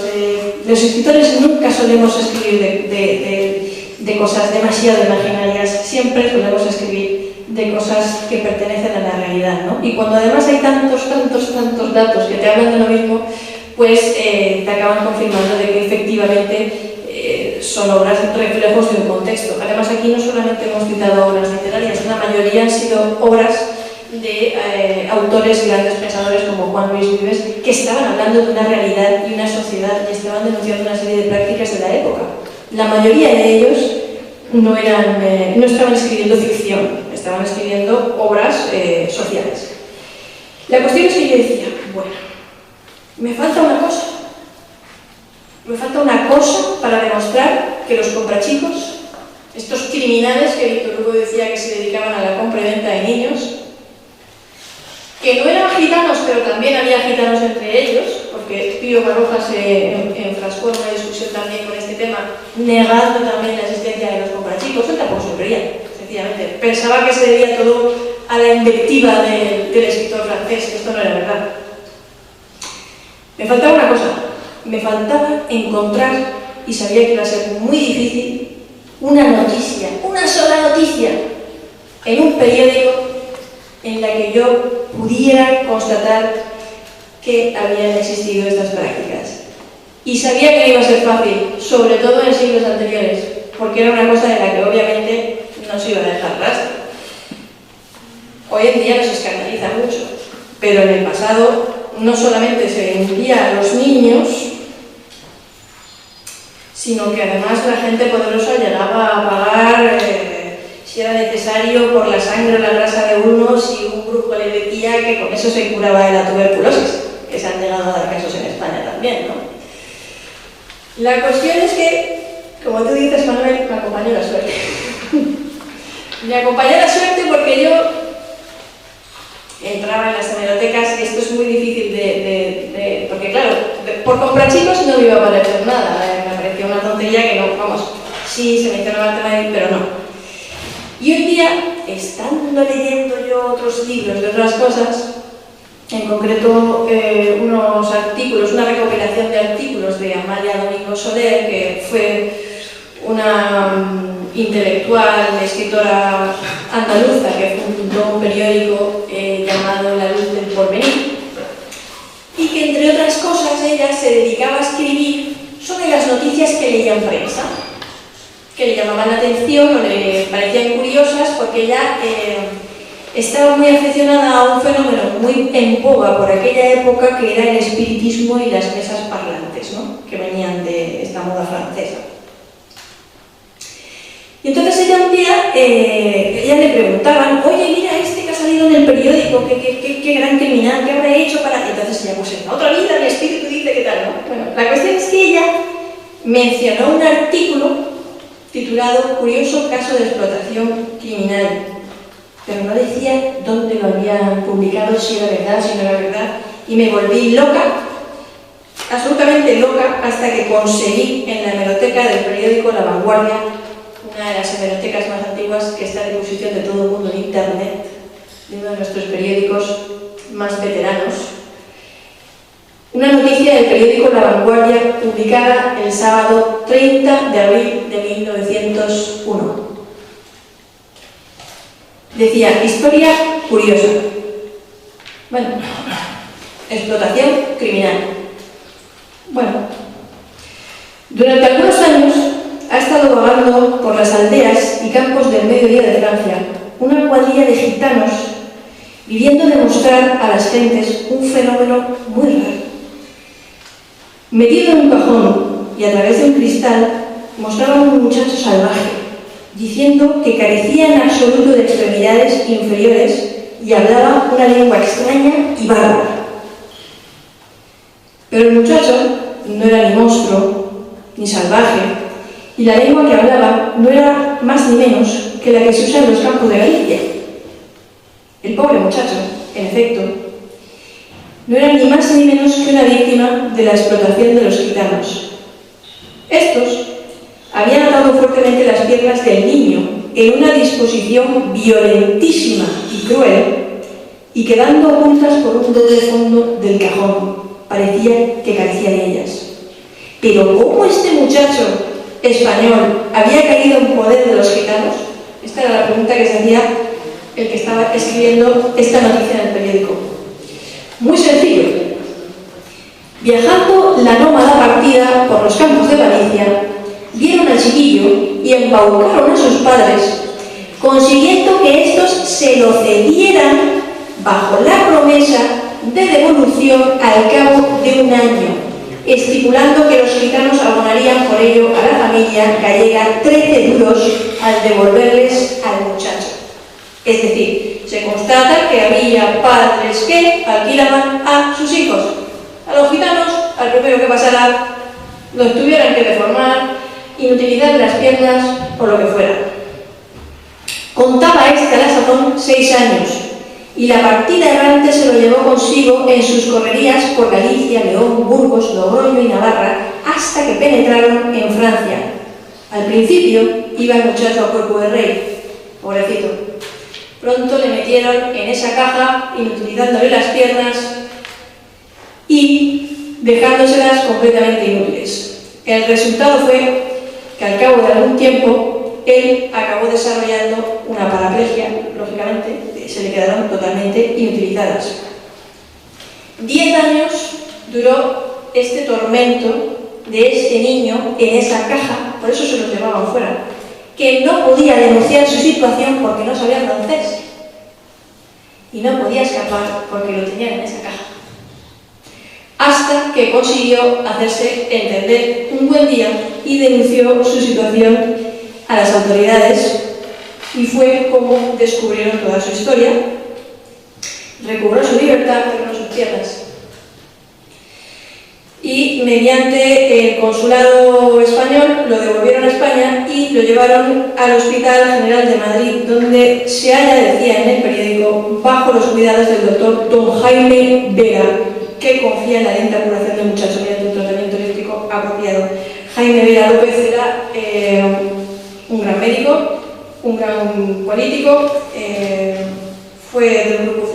Speaker 1: Los escritores nunca solemos escribir de cosas demasiado imaginarias, siempre solemos escribir de cosas que pertenecen a la realidad, ¿no? Y cuando además hay tantos datos que te hablan de lo mismo, pues te acaban confirmando de que efectivamente son obras reflejos de un contexto. Además aquí no solamente hemos citado obras literarias, la mayoría han sido obras de autores, grandes pensadores como Juan Luis Vives, que estaban hablando de una realidad y una sociedad y estaban denunciando una serie de prácticas de la época. La mayoría de ellos no estaban escribiendo ficción, estaban escribiendo obras sociales. La cuestión es que yo decía, bueno, me falta una cosa para demostrar que los comprachicos, estos criminales que Víctor Hugo decía que se dedicaban a la compra y venta de niños, que no eran gitanos, pero también había gitanos entre ellos, porque Pío Baroja se enfrascó en una discusión también con este tema, negando también la existencia de los comprachicos. Él tampoco se creía, sencillamente. Pensaba que se debía todo a la invectiva del escritor francés, que esto no era verdad. Me faltaba una cosa, me faltaba encontrar, y sabía que iba a ser muy difícil, una noticia, una sola noticia, en un periódico en la que yo pudiera constatar que habían existido estas prácticas. Y sabía que iba a ser fácil, sobre todo en siglos anteriores, porque era una cosa de la que obviamente no se iba a dejar rastro. Hoy en día nos escandaliza mucho, pero en el pasado no solamente se vendía a los niños, sino que además la gente poderosa llegaba a pagar, si era necesario, por la sangre o la grasa de uno, si un brujo le decía que con eso se curaba de la tuberculosis, que se han llegado a dar casos en España también, ¿no? La cuestión es que, como tú dices, Manuel, me acompañó la suerte. Me acompañó la suerte porque yo entraba en las hemerotecas, y esto es muy difícil porque claro, por comprar chicos no me iba a parecer nada, me parecía una tontería que no, vamos, sí se mencionaba el tema de, pero no. Y un día, estando leyendo yo otros libros de otras cosas, en concreto unos artículos, una recopilación de artículos de Amalia Domingo Soler, que fue una intelectual, escritora andaluza que fundó un periódico llamado La Luz del Porvenir, y que entre otras cosas ella se dedicaba a escribir sobre las noticias que leía en prensa, que le llamaban la atención o le parecían curiosas, porque ella estaba muy aficionada a un fenómeno muy en boga por aquella época, que era el espiritismo y las mesas parlantes, ¿no?, que venían de esta moda francesa. Y entonces ella un día, ella le preguntaban, oye, mira este que ha salido en el periódico, qué gran criminal, ¿qué habrá hecho para...? Y entonces ella, pues en la otra vida el espíritu dice qué tal, ¿no? Bueno, la cuestión es que ella mencionó un artículo titulado Curioso caso de explotación criminal, pero no decía dónde lo habían publicado, si era verdad, si no era verdad, y me volví loca, absolutamente loca, hasta que conseguí en la hemeroteca del periódico La Vanguardia, una de las hemerotecas más antiguas que está a disposición de todo el mundo en internet, de uno de nuestros periódicos más veteranos, una noticia del periódico La Vanguardia publicada el sábado 30 de abril de 1901. Decía, historia curiosa. Bueno, explotación criminal. Bueno, durante algunos años ha estado vagando por las aldeas y campos del mediodía de Francia una cuadrilla de gitanos viviendo demostrar a las gentes un fenómeno muy raro. Metido en un cajón y a través de un cristal mostraban un muchacho salvaje, diciendo que carecía en absoluto de extremidades inferiores y hablaba una lengua extraña y bárbara. Pero el muchacho no era ni monstruo ni salvaje, y la lengua que hablaba no era más ni menos que la que se usa en los campos de Galicia. El pobre muchacho, en efecto, no era ni más ni menos que una víctima de la explotación de los gitanos. Estos habían atado fuertemente las piernas del niño en una disposición violentísima y cruel, y quedando ocultas por un doble fondo del cajón. Parecía que carecía de ellas. Pero ¿cómo este muchacho español había caído en poder de los gitanos? Esta era la pregunta que se hacía el que estaba escribiendo esta noticia en el periódico. Muy sencillo. Viajando la nómada partida por los campos de Galicia, vieron al chiquillo y embaucaron a sus padres, consiguiendo que estos se lo cedieran bajo la promesa de devolución al cabo de un año, estipulando que los gitanos abonarían por ello a la familia gallega 13 duros al devolverles al muchacho. Es decir, se constata que había padres que alquilaban a sus hijos. A los gitanos, al primero que pasara, los tuvieran que deformar, inutilizar las piernas o lo que fuera. Contaba este a la sazón 6 años, y la partida errante se lo llevó consigo en sus correrías por Galicia, León, Burgos, Logroño y Navarra, hasta que penetraron en Francia. Al principio iba el muchacho a cuerpo de rey, pobrecito. Pronto le metieron en esa caja, inutilizándole las piernas y dejándoselas completamente inútiles. El resultado fue que al cabo de algún tiempo él acabó desarrollando una paraplegia, lógicamente, se le quedaron totalmente inutilizadas. 10 años duró este tormento de este niño en esa caja, por eso se lo llevaban fuera, que no podía denunciar su situación porque no sabía francés y no podía escapar porque lo tenían en esa caja. Hasta que consiguió hacerse entender un buen día y denunció su situación a las autoridades, y fue como descubrieron toda su historia. Recobró su libertad, pero no sus tierras. Y mediante el consulado español lo devolvieron a España y lo llevaron al Hospital General de Madrid, donde se halla, decía en el periódico, bajo los cuidados del doctor don Jaime Vera, que confía en la lenta curación del muchacho mediante un tratamiento eléctrico apropiado. Jaime Vera López era un gran médico, un gran político, fue del grupo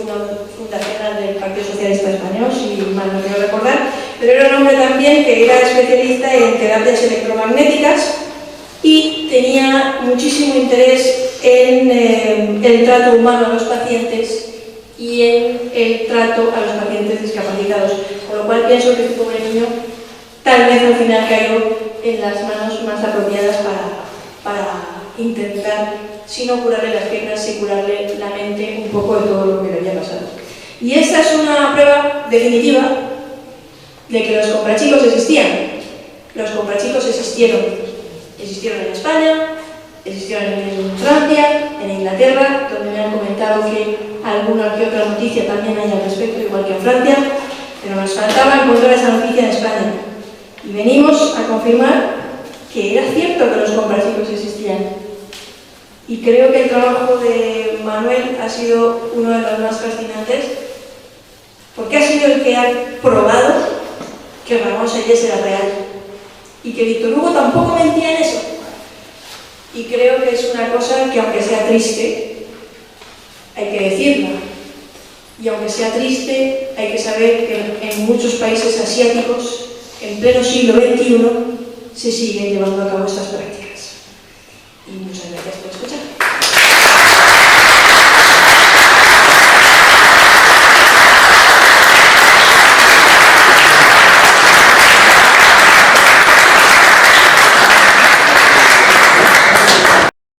Speaker 1: fundacional del Partido Socialista Español, si mal no quiero recordar, pero era un hombre también que era especialista en terapias electromagnéticas y tenía muchísimo interés en el trato humano a los pacientes y en el trato a los pacientes discapacitados, con lo cual pienso que este pobre niño tal vez al final cayó en las manos más apropiadas para intentar, si no curarle las piernas, sí curarle la mente un poco de todo lo que le había pasado. Y esta es una prueba definitiva de que los comprachicos existían. Los comprachicos existieron en España, existieron en Francia, en Inglaterra, donde me han comentado que alguna que otra noticia también hay al respecto, igual que en Francia, pero nos faltaba encontrar esa noticia en España. Y venimos a confirmar que era cierto que los comprachicos existían. Y creo que el trabajo de Manuel ha sido uno de los más fascinantes, porque ha sido el que ha probado que Ramón Selles era real y que Víctor Hugo tampoco mentía en eso. Y creo que es una cosa que, aunque sea triste, hay que decirla. Y aunque sea triste, hay que saber que en muchos países asiáticos, en pleno siglo XXI, se siguen llevando a cabo estas prácticas.